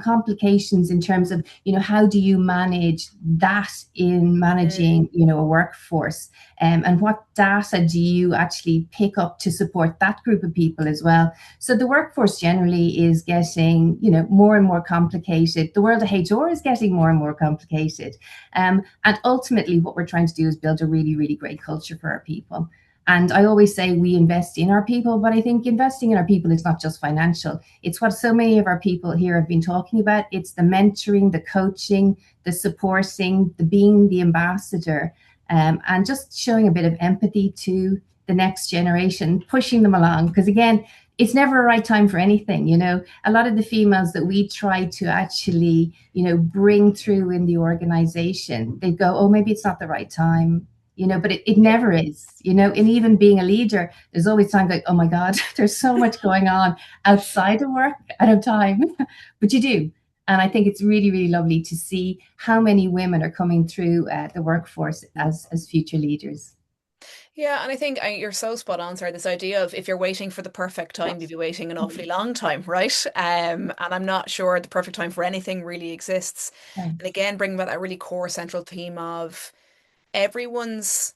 S2: complications in terms of, how do you manage that in managing, a workforce? And what data do you actually pick up to support that group of people as well? So the workforce generally is getting, more and more complicated. The world of HR is getting more and more complicated. And ultimately what we're trying to do is build a really, really great culture for our people. And I always say we invest in our people, but I think investing in our people is not just financial. It's what so many of our people here have been talking about. It's the mentoring, the coaching, the supporting, the being the ambassador, and just showing a bit of empathy to the next generation, pushing them along. Because again, it's never a right time for anything. A lot of the females that we try to actually, bring through in the organization, they go, oh, maybe it's not the right time. But it never is, and even being a leader, there's always time like, oh my God, there's so much going on outside of work. I don't have time, but you do. And I think it's really, really lovely to see how many women are coming through the workforce as future leaders.
S1: Yeah, and I think you're so spot on, Sarah. This idea of if you're waiting for the perfect time, you'll be waiting an awfully long time, right? And I'm not sure the perfect time for anything really exists.
S2: Right.
S1: And again, bringing back that really core central theme of everyone's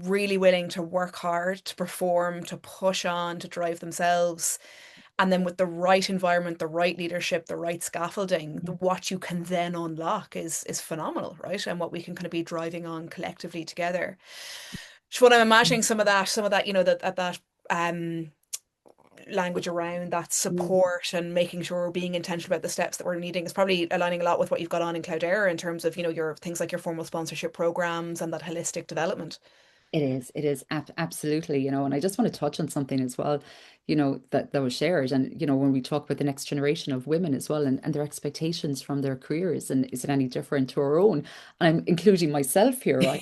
S1: really willing to work hard, to perform, to push on, to drive themselves. And then with the right environment, the right leadership, the right scaffolding, what you can then unlock is phenomenal, right? And what we can kind of be driving on collectively together. So what I'm imagining some of that, that language around that support and making sure we're being intentional about the steps that we're needing is probably aligning a lot with what you've got on in Cloudera in terms of, your things like your formal sponsorship programs and that holistic development.
S6: It is absolutely, and I just want to touch on something as well, that was shared. And, when we talk about the next generation of women as well and their expectations from their careers, and is it any different to our own? And I'm including myself here, right?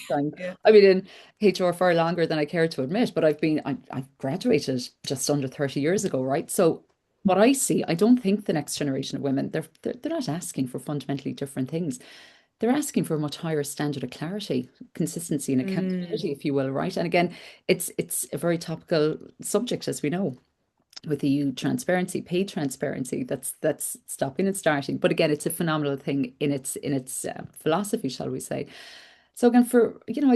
S6: I've been in HR far longer than I care to admit, but I've graduated just under 30 years ago, right? So what I see, I don't think the next generation of women, they're not asking for fundamentally different things. they're asking for a much higher standard of clarity, consistency, and accountability, if you will, right? And again, it's a very topical subject, as we know, with EU transparency, paid transparency. That's stopping and starting. But again, it's a phenomenal thing in its philosophy, shall we say? So again,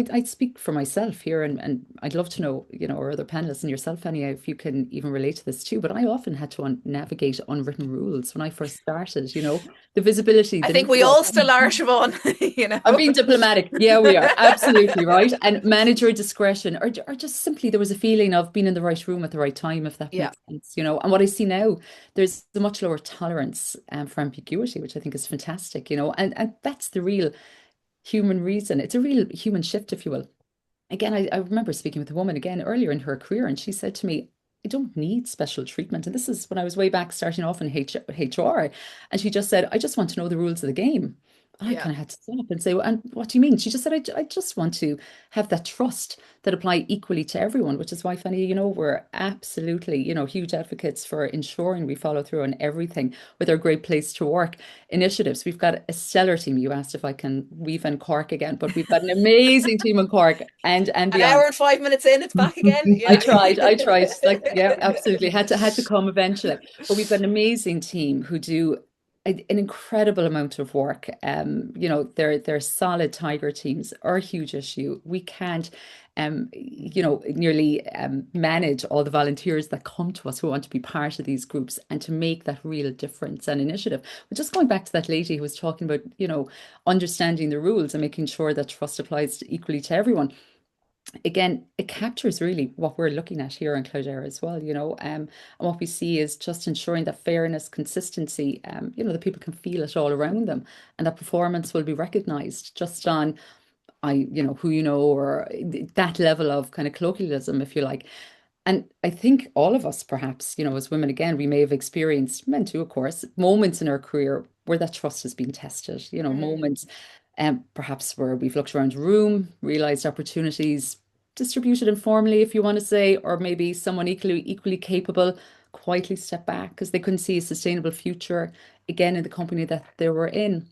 S6: I'd speak for myself here, and I'd love to know, our other panelists and yourself, Anya, if you can even relate to this too. But I often had to navigate unwritten rules when I first started. The visibility.
S1: I think we all still are, Siobhan.
S6: I'm being diplomatic. Yeah, we are absolutely right. And manager discretion, or just simply there was a feeling of being in the right room at the right time, if that makes sense. And what I see now, there's a much lower tolerance for ambiguity, which I think is fantastic. And that's the real human reason. It's a real human shift, if you will. Again, I remember speaking with a woman again earlier in her career, and she said to me, I don't need special treatment. And this is when I was way back starting off in HR. And she just said, I just want to know the rules of the game. And I kind of had to stop and say, well, and what do you mean? She just said, I just want to have that trust that apply equally to everyone, which is why, Fanny, we're absolutely, huge advocates for ensuring we follow through on everything with our Great Place to Work initiatives. We've got a stellar team. You asked if I can weave in Cork again, but we've got an amazing team in Cork and beyond.
S1: An hour and 5 minutes in, it's back again. Yeah.
S6: I tried. Absolutely. Had to come eventually. But we've got an amazing team who do an incredible amount of work. They're solid Tiger teams. Our huge issue, we can't nearly manage all the volunteers that come to us who want to be part of these groups and to make that real difference and initiative. But just going back to that lady who was talking about, understanding the rules and making sure that trust applies equally to everyone. Again, it captures really what we're looking at here in Cloudera as well, and what we see is just ensuring that fairness, consistency, that people can feel it all around them, and that performance will be recognised just on, who or that level of kind of colloquialism, if you like. And I think all of us, perhaps, as women, again, we may have experienced, men too, of course, moments in our career where that trust has been tested, moments perhaps where we've looked around the room, realised opportunities, distributed informally, if you want to say, or maybe someone equally capable quietly stepped back because they couldn't see a sustainable future, again, in the company that they were in.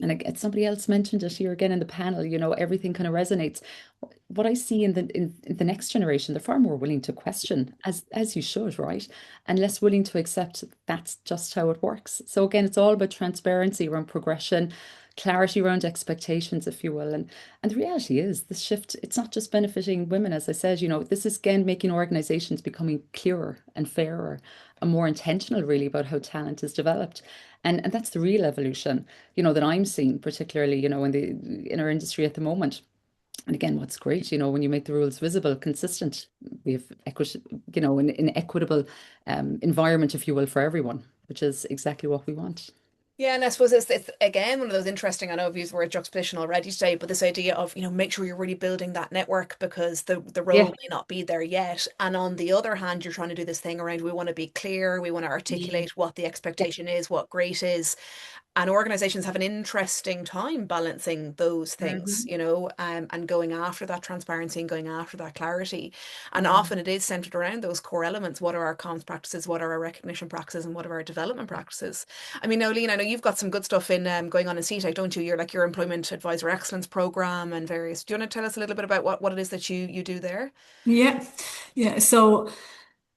S6: And again, somebody else mentioned it here again in the panel, everything kind of resonates. What I see in the next generation, they're far more willing to question, as you should, right? And less willing to accept that's just how it works. So again, it's all about transparency around progression, clarity around expectations, if you will. And the reality is this shift, it's not just benefiting women, as I said, this is again making organizations becoming clearer and fairer and more intentional really about how talent is developed. And that's the real evolution, that I'm seeing, particularly, in our industry at the moment. And again, what's great, when you make the rules visible, consistent, we have an equitable environment, if you will, for everyone, which is exactly what we want.
S1: Yeah, and I suppose it's again one of those interesting, I know I've used the word juxtaposition already today, but this idea of, make sure you're really building that network because the role may not be there yet. And on the other hand, you're trying to do this thing around we want to be clear, we want to articulate what the expectation is, what great is. And organizations have an interesting time balancing those things, and going after that transparency and going after that clarity. And often it is centered around those core elements. What are our comms practices? What are our recognition practices? And what are our development practices? I mean, Nolene, I know you've got some good stuff in going on in CTEC, don't you? You're like your Employment Advisor Excellence Program and various. Do you want to tell us a little bit about what it is that you do there?
S7: Yeah. So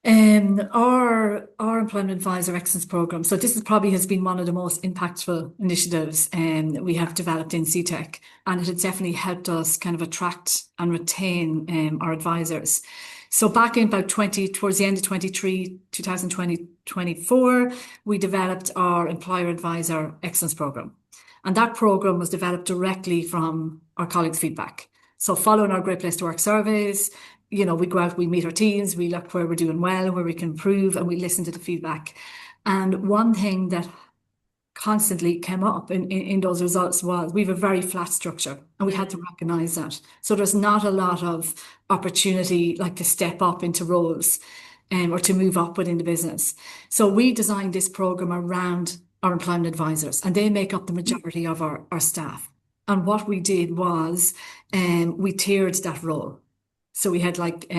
S7: our Employment Advisor Excellence Program. So this has been one of the most impactful initiatives we have developed in CTEC, and it has definitely helped us kind of attract and retain our advisors. So back in about towards the end of 2024, we developed our Employer Advisor Excellence Program. And that program was developed directly from our colleagues' feedback. So following our Great Place to Work surveys, we go out, we meet our teams, we look where we're doing well, where we can improve, and we listen to the feedback. And one thing that constantly came up in those results was we have a very flat structure, and we had to recognize that. So there's not a lot of opportunity like to step up into roles or to move up within the business. So we designed this program around our employment advisors, and they make up the majority of our staff. And what we did was we tiered that role. So we had like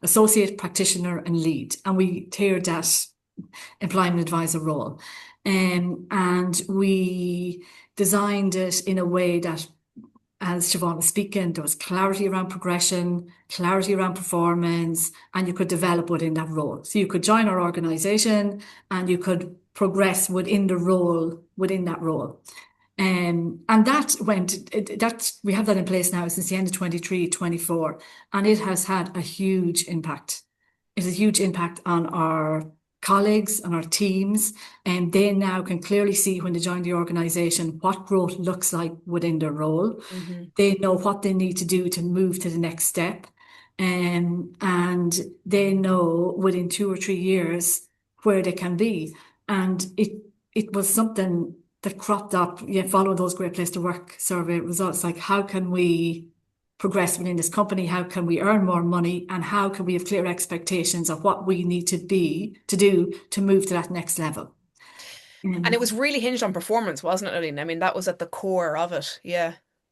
S7: associate, practitioner, and lead, and we tiered that employment advisor role. And we designed it in a way that, as Siobhan was speaking, there was clarity around progression, clarity around performance, and you could develop within that role. So you could join our organization and you could progress within the role, within that role. And that we have that in place now since the end of 23, 24, and it has had a huge impact. It has a huge impact on our colleagues and our teams, and they now can clearly see when they join the organization what growth looks like within their role. They know what they need to do to move to the next step, and they know within 2 or 3 years where they can be. And it was something that cropped up, following those Great Place to Work survey results, like how can we progress within this company, how can we earn more money, and how can we have clear expectations of what we need to do to move to that next level.
S1: And it was really hinged on performance, wasn't it, Eileen? I mean, that was at the core of it.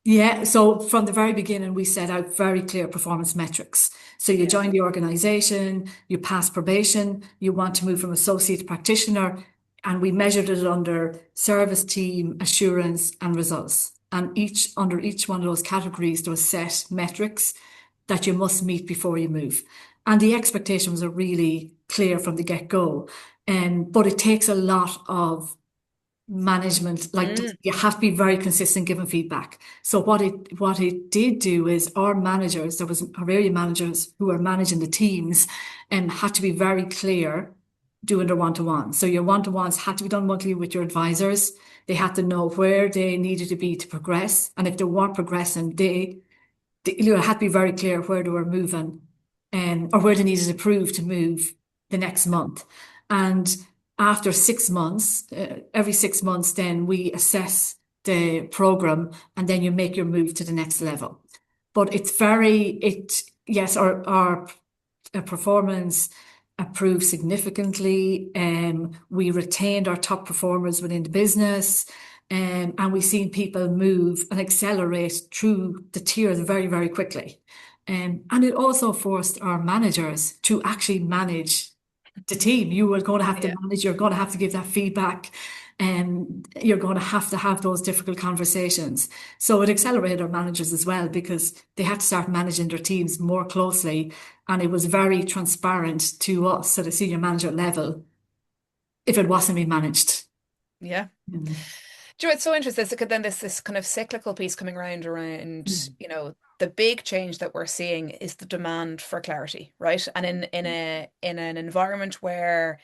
S7: Yeah, so from the very beginning, we set out very clear performance metrics. So you join the organization, you pass probation, you want to move from associate to practitioner, and we measured it under service, team, assurance, and results. And under each one of those categories, there was set metrics that you must meet before you move. And the expectations are really clear from the get-go. But it takes a lot of management, you have to be very consistent giving feedback. So what it did do is our managers, there was our area managers who are managing the teams, had to be very clear doing their one-to-one. So your one-to-ones had to be done monthly with your advisors. They had to know where they needed to be to progress. And if they weren't progressing, they had to be very clear where they were moving, or where they needed to improve to move the next month. And after 6 months, every 6 months, then we assess the program, and then you make your move to the next level. But our performance improved significantly. We retained our top performers within the business, and we've seen people move and accelerate through the tiers very, very quickly. And it also forced our managers to actually manage the team. You are going to have to manage, you're going to have to give that feedback, and you're going to have those difficult conversations. So it accelerated our managers as well, because they had to start managing their teams more closely, and it was very transparent to us at a senior manager level if it wasn't being managed.
S1: Yeah. Do you know, it's so interesting. Then this kind of cyclical piece coming around, the big change that we're seeing is the demand for clarity, right? And in an environment where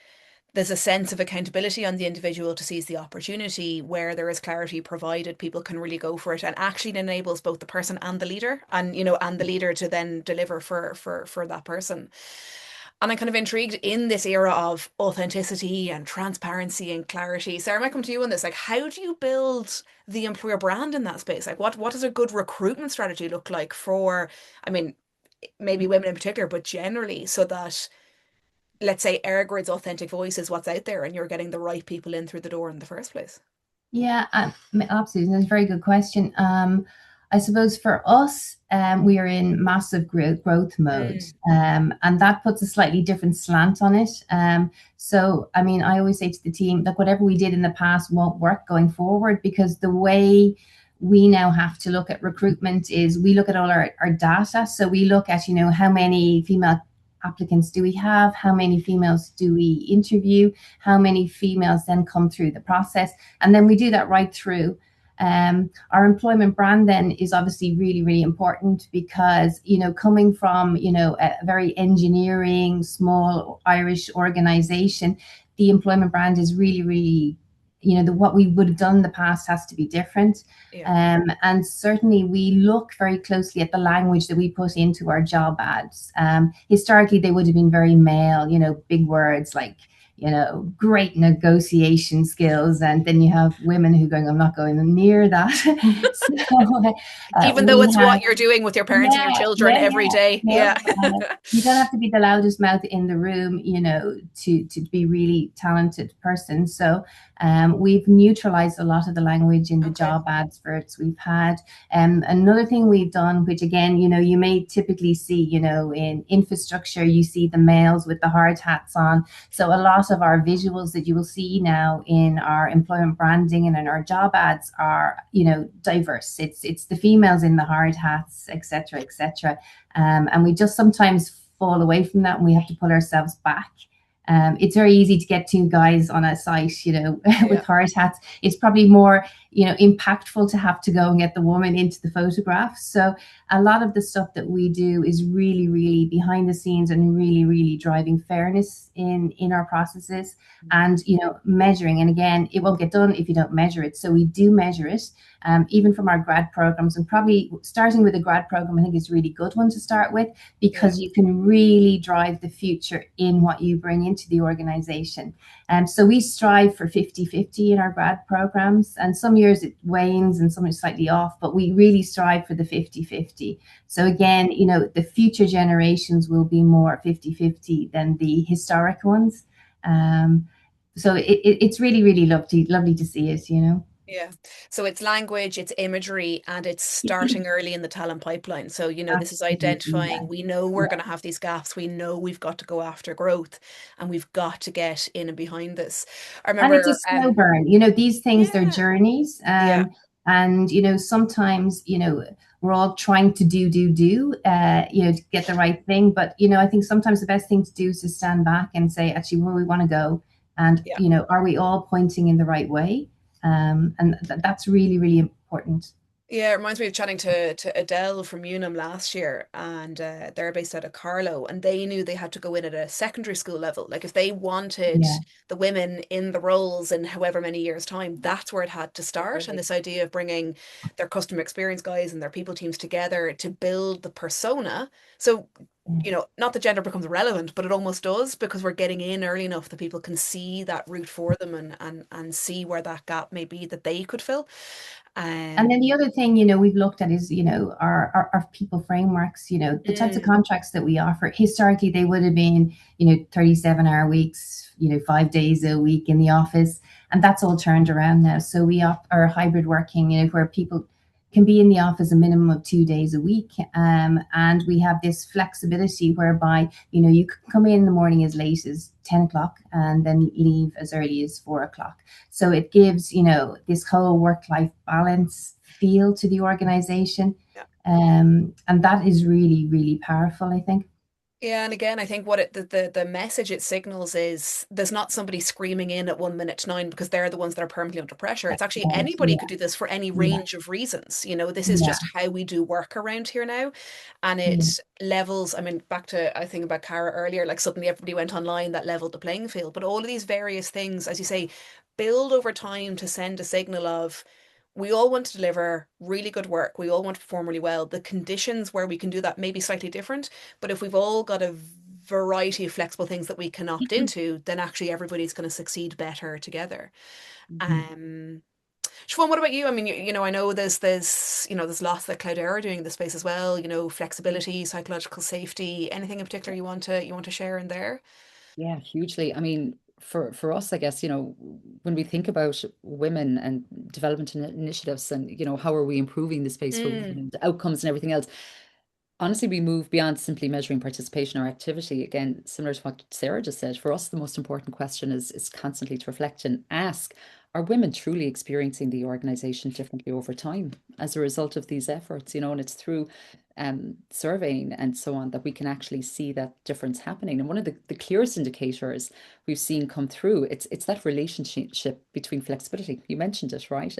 S1: there's a sense of accountability on the individual to seize the opportunity, where there is clarity provided, people can really go for it, and actually it enables both the person and the leader, and the leader to then deliver for that person. And I'm kind of intrigued in this era of authenticity and transparency and clarity. Sarah, I might come to you on this. Like, how do you build the employer brand in that space? Like, what does a good recruitment strategy look like for, I mean, maybe women in particular, but generally, so that, let's say, EirGrid's authentic voice is what's out there and you're getting the right people in through the door in the first place?
S2: Yeah, absolutely. That's a very good question. I suppose for us, we are in massive growth mode, and that puts a slightly different slant on it. So, I mean, I always say to the team, like, whatever we did in the past won't work going forward, because the way we now have to look at recruitment is we look at all our data. So we look at, how many female applicants do we have? How many females do we interview? How many females then come through the process? And then we do that right through. Our employment brand then is obviously really, really important, because, coming from, a very engineering, small Irish organization, the employment brand is really, really, what we would have done in the past has to be different. Yeah. And certainly we look very closely at the language that we put into our job ads. Historically, they would have been very male, big words like, great negotiation skills. And then you have women who going, I'm not going near that.
S1: Even though it's what you're doing with your parents and your children every day. Yeah.
S2: You don't have to be the loudest mouth in the room, to be really talented person. So We've neutralized a lot of the language in the
S1: Okay.
S2: job adverts we've had. Another thing we've done, which again, you may typically see, in infrastructure, you see the males with the hard hats on. So a lot of our visuals that you will see now in our employment branding and in our job ads are, diverse. It's the females in the hard hats, etc., etc. And we just sometimes fall away from that, and we have to pull ourselves back. It's very easy to get two guys on a site, with hard hats. It's probably more, impactful to have to go and get the woman into the photograph. So a lot of the stuff that we do is really, really behind the scenes and really, really driving fairness in our processes and, measuring. And again, it won't get done if you don't measure it. So we do measure it, even from our grad programs, and probably starting with a grad program, I think is a really good one to start with, because you can really drive the future in what you bring into the organization. So we strive for 50-50 in our grad programs, and some years it wanes and some is slightly off, but we really strive for the 50-50. So again, the future generations will be more 50-50 than the historic ones. So it's really, really lovely to see it,
S1: Yeah. So it's language, it's imagery, and it's starting early in the talent pipeline. So, this is identifying, we know we're going to have these gaps. We know we've got to go after growth, and we've got to get in and behind this. I
S2: And it's a
S1: remember,
S2: slow burn. These things, they're journeys. And, sometimes, we're all trying to do, to get the right thing. But, I think sometimes the best thing to do is to stand back and say, actually, where we want to go. And, are we all pointing in the right way? And that's really, really important.
S1: Yeah, it reminds me of chatting to Adele from Unum last year, and they're based out of Carlow, and they knew they had to go in at a secondary school level. Like if they wanted the women in the roles in however many years' time, that's where it had to start. And this idea of bringing their customer experience guys and their people teams together to build the persona. So, not that gender becomes irrelevant, but it almost does, because we're getting in early enough that people can see that route for them and see where that gap may be that they could fill.
S2: And then the other thing, we've looked at is, our people frameworks, the types of contracts that we offer. Historically, they would have been, 37-hour weeks, 5 days a week in the office. And that's all turned around now. So we are hybrid working, where people can be in the office a minimum of 2 days a week. And we have this flexibility whereby, you can come in the morning as late as 10 o'clock and then leave as early as 4 o'clock. So it gives, this whole work-life balance feel to the organization. And that is really, really powerful, I think.
S1: Yeah, and again, I think what the message it signals is there's not somebody screaming in at 1 minute to 9 because they're the ones that are permanently under pressure. It's actually anybody could do this for any range of reasons. This is just how we do work around here now. And it levels, I mean, back to, I think about Cara earlier, like suddenly everybody went online, that leveled the playing field. But all of these various things, as you say, build over time to send a signal of, we all want to deliver really good work. We all want to perform really well. The conditions where we can do that may be slightly different, but if we've all got a variety of flexible things that we can opt into, then actually everybody's going to succeed better together. Siobhan, what about you? I mean, I know there's lots that Cloudera are doing in the space as well. Flexibility, psychological safety. Anything in particular you want to share in there?
S6: Yeah, hugely. I mean, for us, I guess, when we think about women and development initiatives and, how are we improving the space for the outcomes and everything else, honestly, we move beyond simply measuring participation or activity. Again, similar to what Sarah just said, for us, the most important question is constantly to reflect and ask, are women truly experiencing the organization differently over time as a result of these efforts? And it's through surveying and so on that we can actually see that difference happening. And one of the clearest indicators we've seen come through, it's that relationship between flexibility. You mentioned it, right?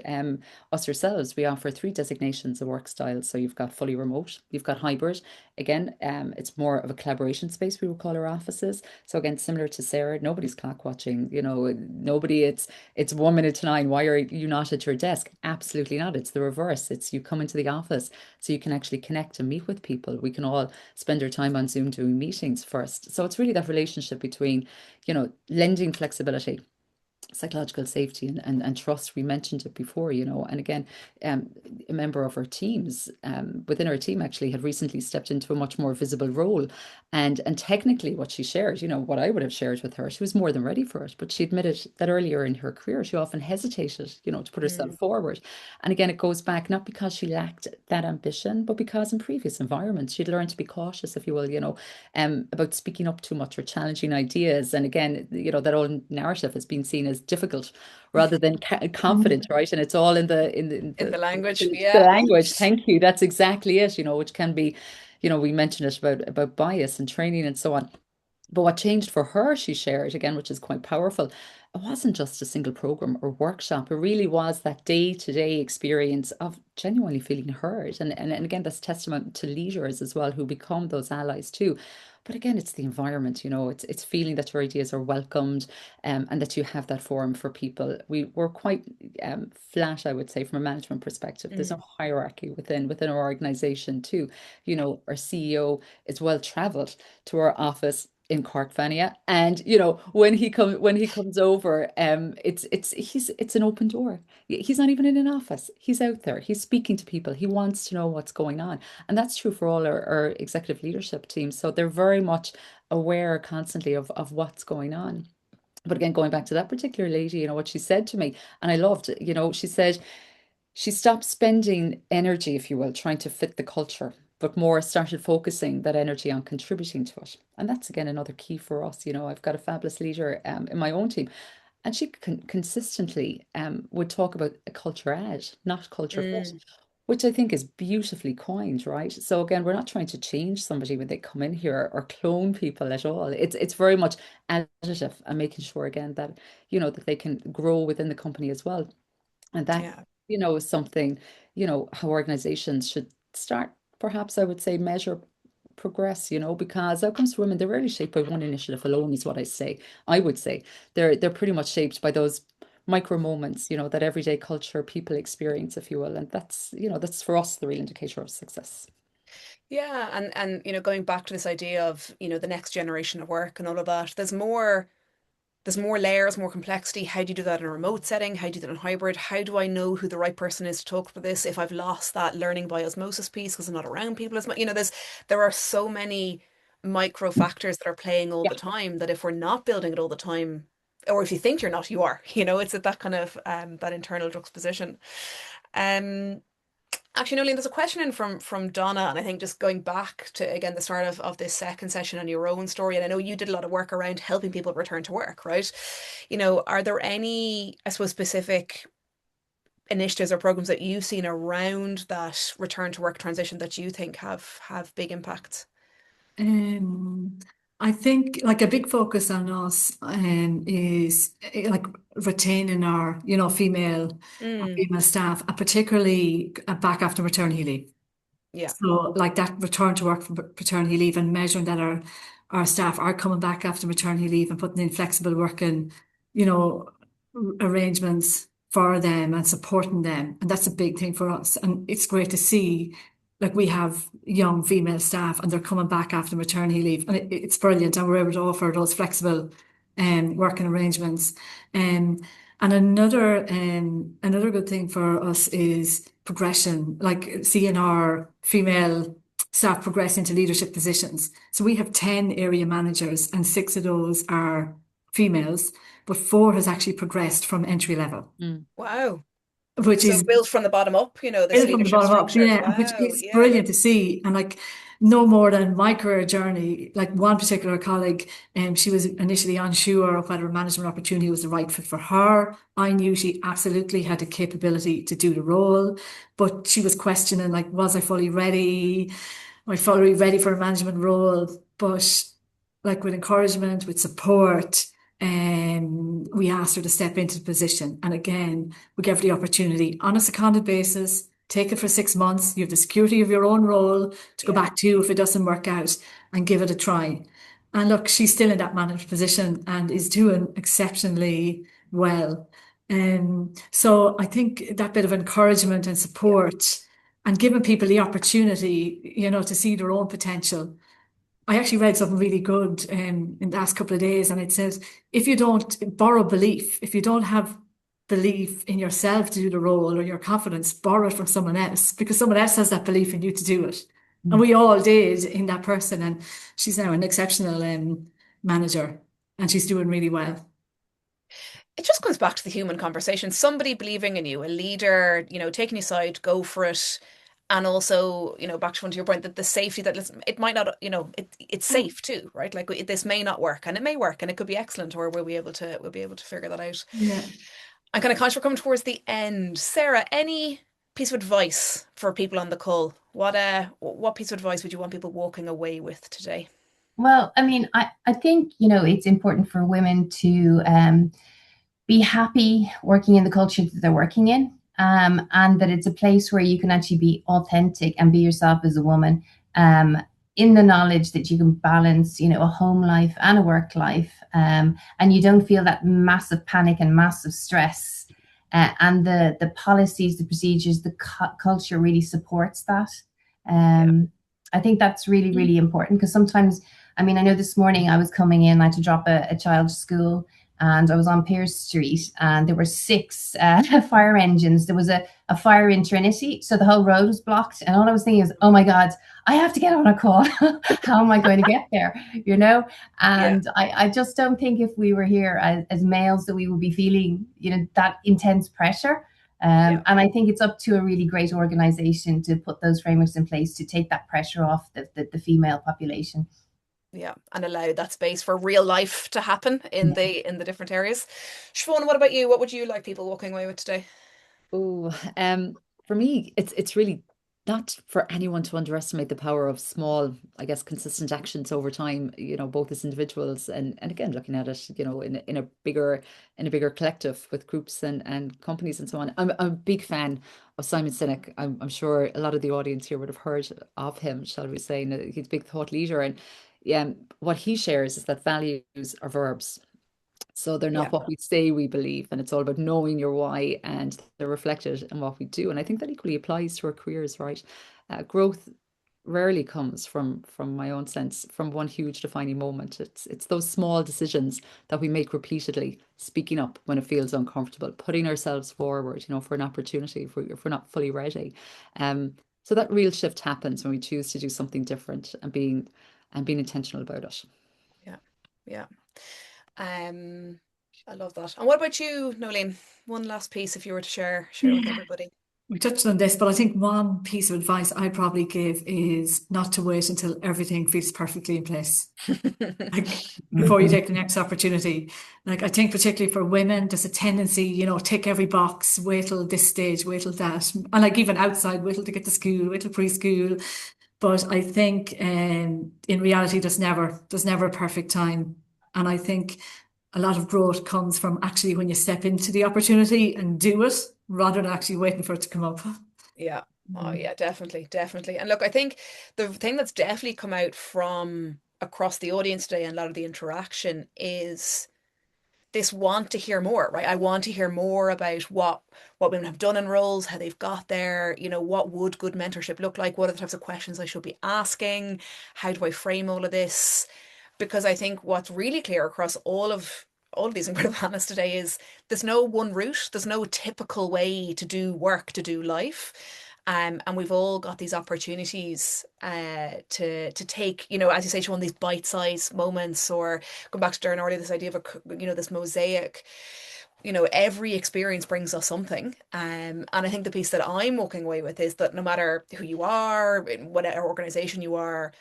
S6: Us ourselves, we offer 3 designations of work styles. So you've got fully remote, you've got hybrid. Again, it's more of a collaboration space, we would call our offices. So again, similar to Sarah, nobody's clock watching, nobody, it's 1 minute to 9. Why are you not at your desk? Absolutely not. It's the reverse. It's you come into the office so you can actually connect and meet with people. We can all spend our time on Zoom doing meetings first. So it's really that relationship between, lending flexibility psychological safety and trust. We mentioned it before, and again, a member of our teams, within our team actually had recently stepped into a much more visible role. And technically what she shared, what I would have shared with her, she was more than ready for it. But she admitted that earlier in her career, she often hesitated, to put herself forward. And again, it goes back not because she lacked that ambition, but because in previous environments, she'd learned to be cautious, if you will, about speaking up too much or challenging ideas. And again, that old narrative has been seen as difficult rather than confident, right? And it's all in
S1: the language,
S6: the language. Thank you. That's exactly it. Which can be, we mentioned it about bias and training and so on. But what changed for her, she shared again, which is quite powerful. It wasn't just a single program or workshop. It really was that day-to-day experience of genuinely feeling heard. And again, that's testament to leaders as well who become those allies too. But again, it's the environment, it's feeling that your ideas are welcomed, and that you have that forum for people. We're quite flat, I would say, from a management perspective. There's no hierarchy within our organization too. Our CEO is well traveled to our office in Cork, Fania, and when he comes over, it's an open door. He's not even in an office. He's out there. He's speaking to people. He wants to know what's going on, and that's true for all our executive leadership teams. So they're very much aware constantly of what's going on. But again, going back to that particular lady, what she said to me, and I loved, she said she stopped spending energy, if you will, trying to fit the culture, but more started focusing that energy on contributing to it. And that's again another key for us. I've got a fabulous leader in my own team, and she consistently would talk about a culture add, not culture fit, which I think is beautifully coined, right? So again, we're not trying to change somebody when they come in here or clone people at all. It's very much additive and making sure again that that they can grow within the company as well. And that, is something, how organizations should start, perhaps I would say, measure progress, because outcomes for women, they're rarely shaped by one initiative alone, is what I would say. They're pretty much shaped by those micro moments, that everyday culture people experience, if you will. And that's for us the real indicator of success.
S1: Yeah, and going back to this idea of, the next generation of work and all of that, there's more layers, more complexity. How do you do that in a remote setting? How do you do that in hybrid? How do I know who the right person is to talk for this if I've lost that learning by osmosis piece because I'm not around people as much? There are so many micro factors that are playing all the time that if we're not building it all the time, or if you think you're not, you are. It's at that kind of that internal juxtaposition. Actually, Nolene, there's a question in from Donna, and I think just going back to, again, the start of this second session on your own story, and I know you did a lot of work around helping people return to work, right? Are there any, I suppose, specific initiatives or programs that you've seen around that return to work transition that you think have big impacts?
S7: I think like a big focus on us is like retaining our, female staff, and particularly back after maternity leave.
S1: Yeah.
S7: So like that return to work from paternity leave and measuring that our staff are coming back after maternity leave and putting in flexible working, arrangements for them and supporting them. And that's a big thing for us. And it's great to see like we have young female staff and they're coming back after maternity leave, and it's brilliant, and we're able to offer those flexible working arrangements. And another good thing for us is progression, like seeing our female staff progress into leadership positions. So we have 10 area managers, and 6 of those are females, but 4 has actually progressed from entry level.
S1: Wow.
S7: Which
S1: So
S7: is
S1: built from the bottom up, this
S7: built from the
S1: leadership
S7: bottom up,
S1: structure.
S7: yeah, which
S1: Wow,
S7: is brilliant to see. And like no more than my career journey, like one particular colleague, she was initially unsure of whether a management opportunity was the right fit for her. I knew she absolutely had the capability to do the role, but she was questioning, like, was I fully ready? Am I fully ready for a management role? But like with encouragement, with support, we asked her to step into the position. And again, we gave her the opportunity on a seconded basis, take it for 6 months. You have the security of your own role to go back to if it doesn't work out, and give it a try. And look, she's still in that management position and is doing exceptionally well. So I think that bit of encouragement and support and giving people the opportunity, to see their own potential I actually read something really good in the last couple of days, and it says if you don't borrow belief, if you don't have belief in yourself to do the role or your confidence, borrow it from someone else because someone else has that belief in you to do it. And we all did in that person, and she's now an exceptional manager, and she's doing really well.
S1: It just comes back to the human conversation. Somebody believing in you, a leader, taking you aside, go for it. And also, back to one to your point, that the safety that listen, it might not, it's safe too, right? Like this may not work, and it may work, and it could be excellent, or we'll be able to figure that out.
S7: Yeah.
S1: I'm kind of conscious we're coming towards the end. Sarah, any piece of advice for people on the call? What piece of advice would you want people walking away with today?
S2: Well, I mean, I think, it's important for women to be happy working in the culture that they're working in, and that it's a place where you can actually be authentic and be yourself as a woman, in the knowledge that you can balance, a home life and a work life, and you don't feel that massive panic and massive stress. And the policies, the procedures, the culture really supports that. I think that's really, really important because sometimes, I mean, I know this morning I was coming in, I had to drop a child to school, and I was on Pearse Street, and there were 6 fire engines. There was a fire in Trinity, so the whole road was blocked. And all I was thinking is, oh my God, I have to get on a call. How am I going to get there? And
S1: Yeah.
S2: I just don't think if we were here as males that we would be feeling, that intense pressure.
S1: Yeah.
S2: And I think it's up to a really great organization to put those frameworks in place to take that pressure off the female population.
S1: Yeah, and allow that space for real life to happen in the different areas. Siobhan, what about you? What would you like people walking away with today?
S6: Oh, for me, it's really not for anyone to underestimate the power of small, I guess, consistent actions over time, both as individuals and again, looking at it, in a bigger collective with groups and companies and so on. I'm a big fan of Simon Sinek. I'm sure a lot of the audience here would have heard of him, shall we say. And he's a big thought leader. And what he shares is that values are verbs. So they're
S1: Yeah.
S6: not what we say we believe, and it's all about knowing your why, and they're reflected in what we do. And I think that equally applies to our careers, right? Growth rarely comes from my own sense, from one huge defining moment. It's those small decisions that we make repeatedly, speaking up when it feels uncomfortable, putting ourselves forward, for an opportunity if we're not fully ready. So that real shift happens when we choose to do something different and being intentional about it.
S1: Yeah. Yeah. I love that. And what about you, Nolene? One last piece if you were to share with
S7: Yeah.
S1: everybody.
S7: We touched on this, but I think one piece of advice I'd probably give is not to wait until everything feels perfectly in place. Like before you take the next opportunity. Like I think particularly for women, there's a tendency, tick every box, wait till this stage, wait till that. And like even outside, wait till to get to school, wait till preschool. But I think in reality, there's never a perfect time. And I think a lot of growth comes from actually when you step into the opportunity and do it rather than actually waiting for it to come up.
S1: Yeah. Oh, yeah, definitely, definitely. And look, I think the thing that's definitely come out from across the audience today and a lot of the interaction is this want to hear more, right? I want to hear more about what women have done in roles, how they've got there, what would good mentorship look like? What are the types of questions I should be asking? How do I frame all of this? Because I think what's really clear across all of these incredible panelists today is there's no one route, there's no typical way to do work, to do life. And we've all got these opportunities to take, as you say, to one of these bite-sized moments, or going back to Darren earlier, this idea of this mosaic. Every experience brings us something. And I think the piece that I'm walking away with is that no matter who you are, in whatever organization you are,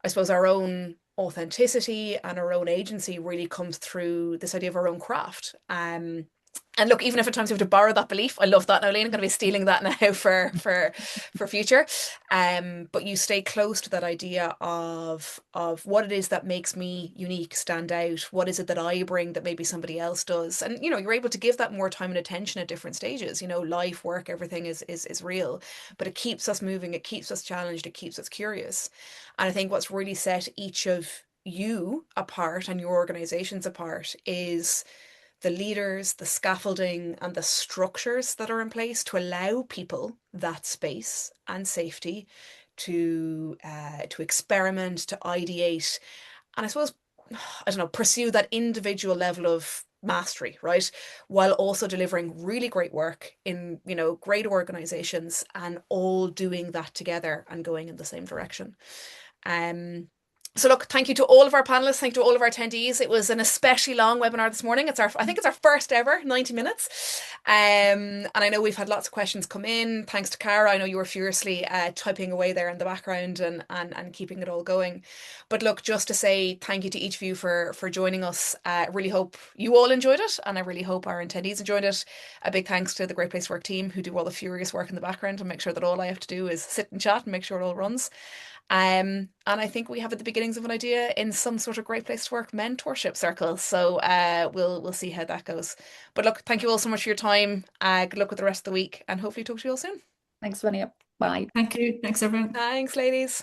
S1: I suppose our own authenticity and our own agency really comes through this idea of our own craft. And look, even if at times you have to borrow that belief, I love that, Nolene. I'm going to be stealing that now for future. But you stay close to that idea of what it is that makes me unique, stand out. What is it that I bring that maybe somebody else does? And you're able to give that more time and attention at different stages. Life, work, everything is real, but it keeps us moving. It keeps us challenged. It keeps us curious. And I think what's really set each of you apart and your organizations apart is the leaders, the scaffolding, and the structures that are in place to allow people that space and safety to experiment, to ideate, and I suppose, I don't know, pursue that individual level of mastery, right? While also delivering really great work in, great organizations, and all doing that together and going in the same direction. So look, thank you to all of our panelists, thank you to all of our attendees. It was an especially long webinar this morning. I think it's our first ever 90 minutes. And I know we've had lots of questions come in. Thanks to Cara. I know you were furiously typing away there in the background and keeping it all going. But look, just to say thank you to each of you for joining us. Really hope you all enjoyed it, and I really hope our attendees enjoyed it. A big thanks to the Great Place to Work team, who do all the furious work in the background and make sure that all I have to do is sit and chat and make sure it all runs. And I think we have at the beginnings of an idea in some sort of Great Place to Work mentorship circle. So we'll see how that goes. But look, thank you all so much for your time. Good luck with the rest of the week, and hopefully talk to you all soon.
S6: Thanks, Vania. Bye.
S7: Thank you. Thanks, everyone.
S1: Thanks, ladies.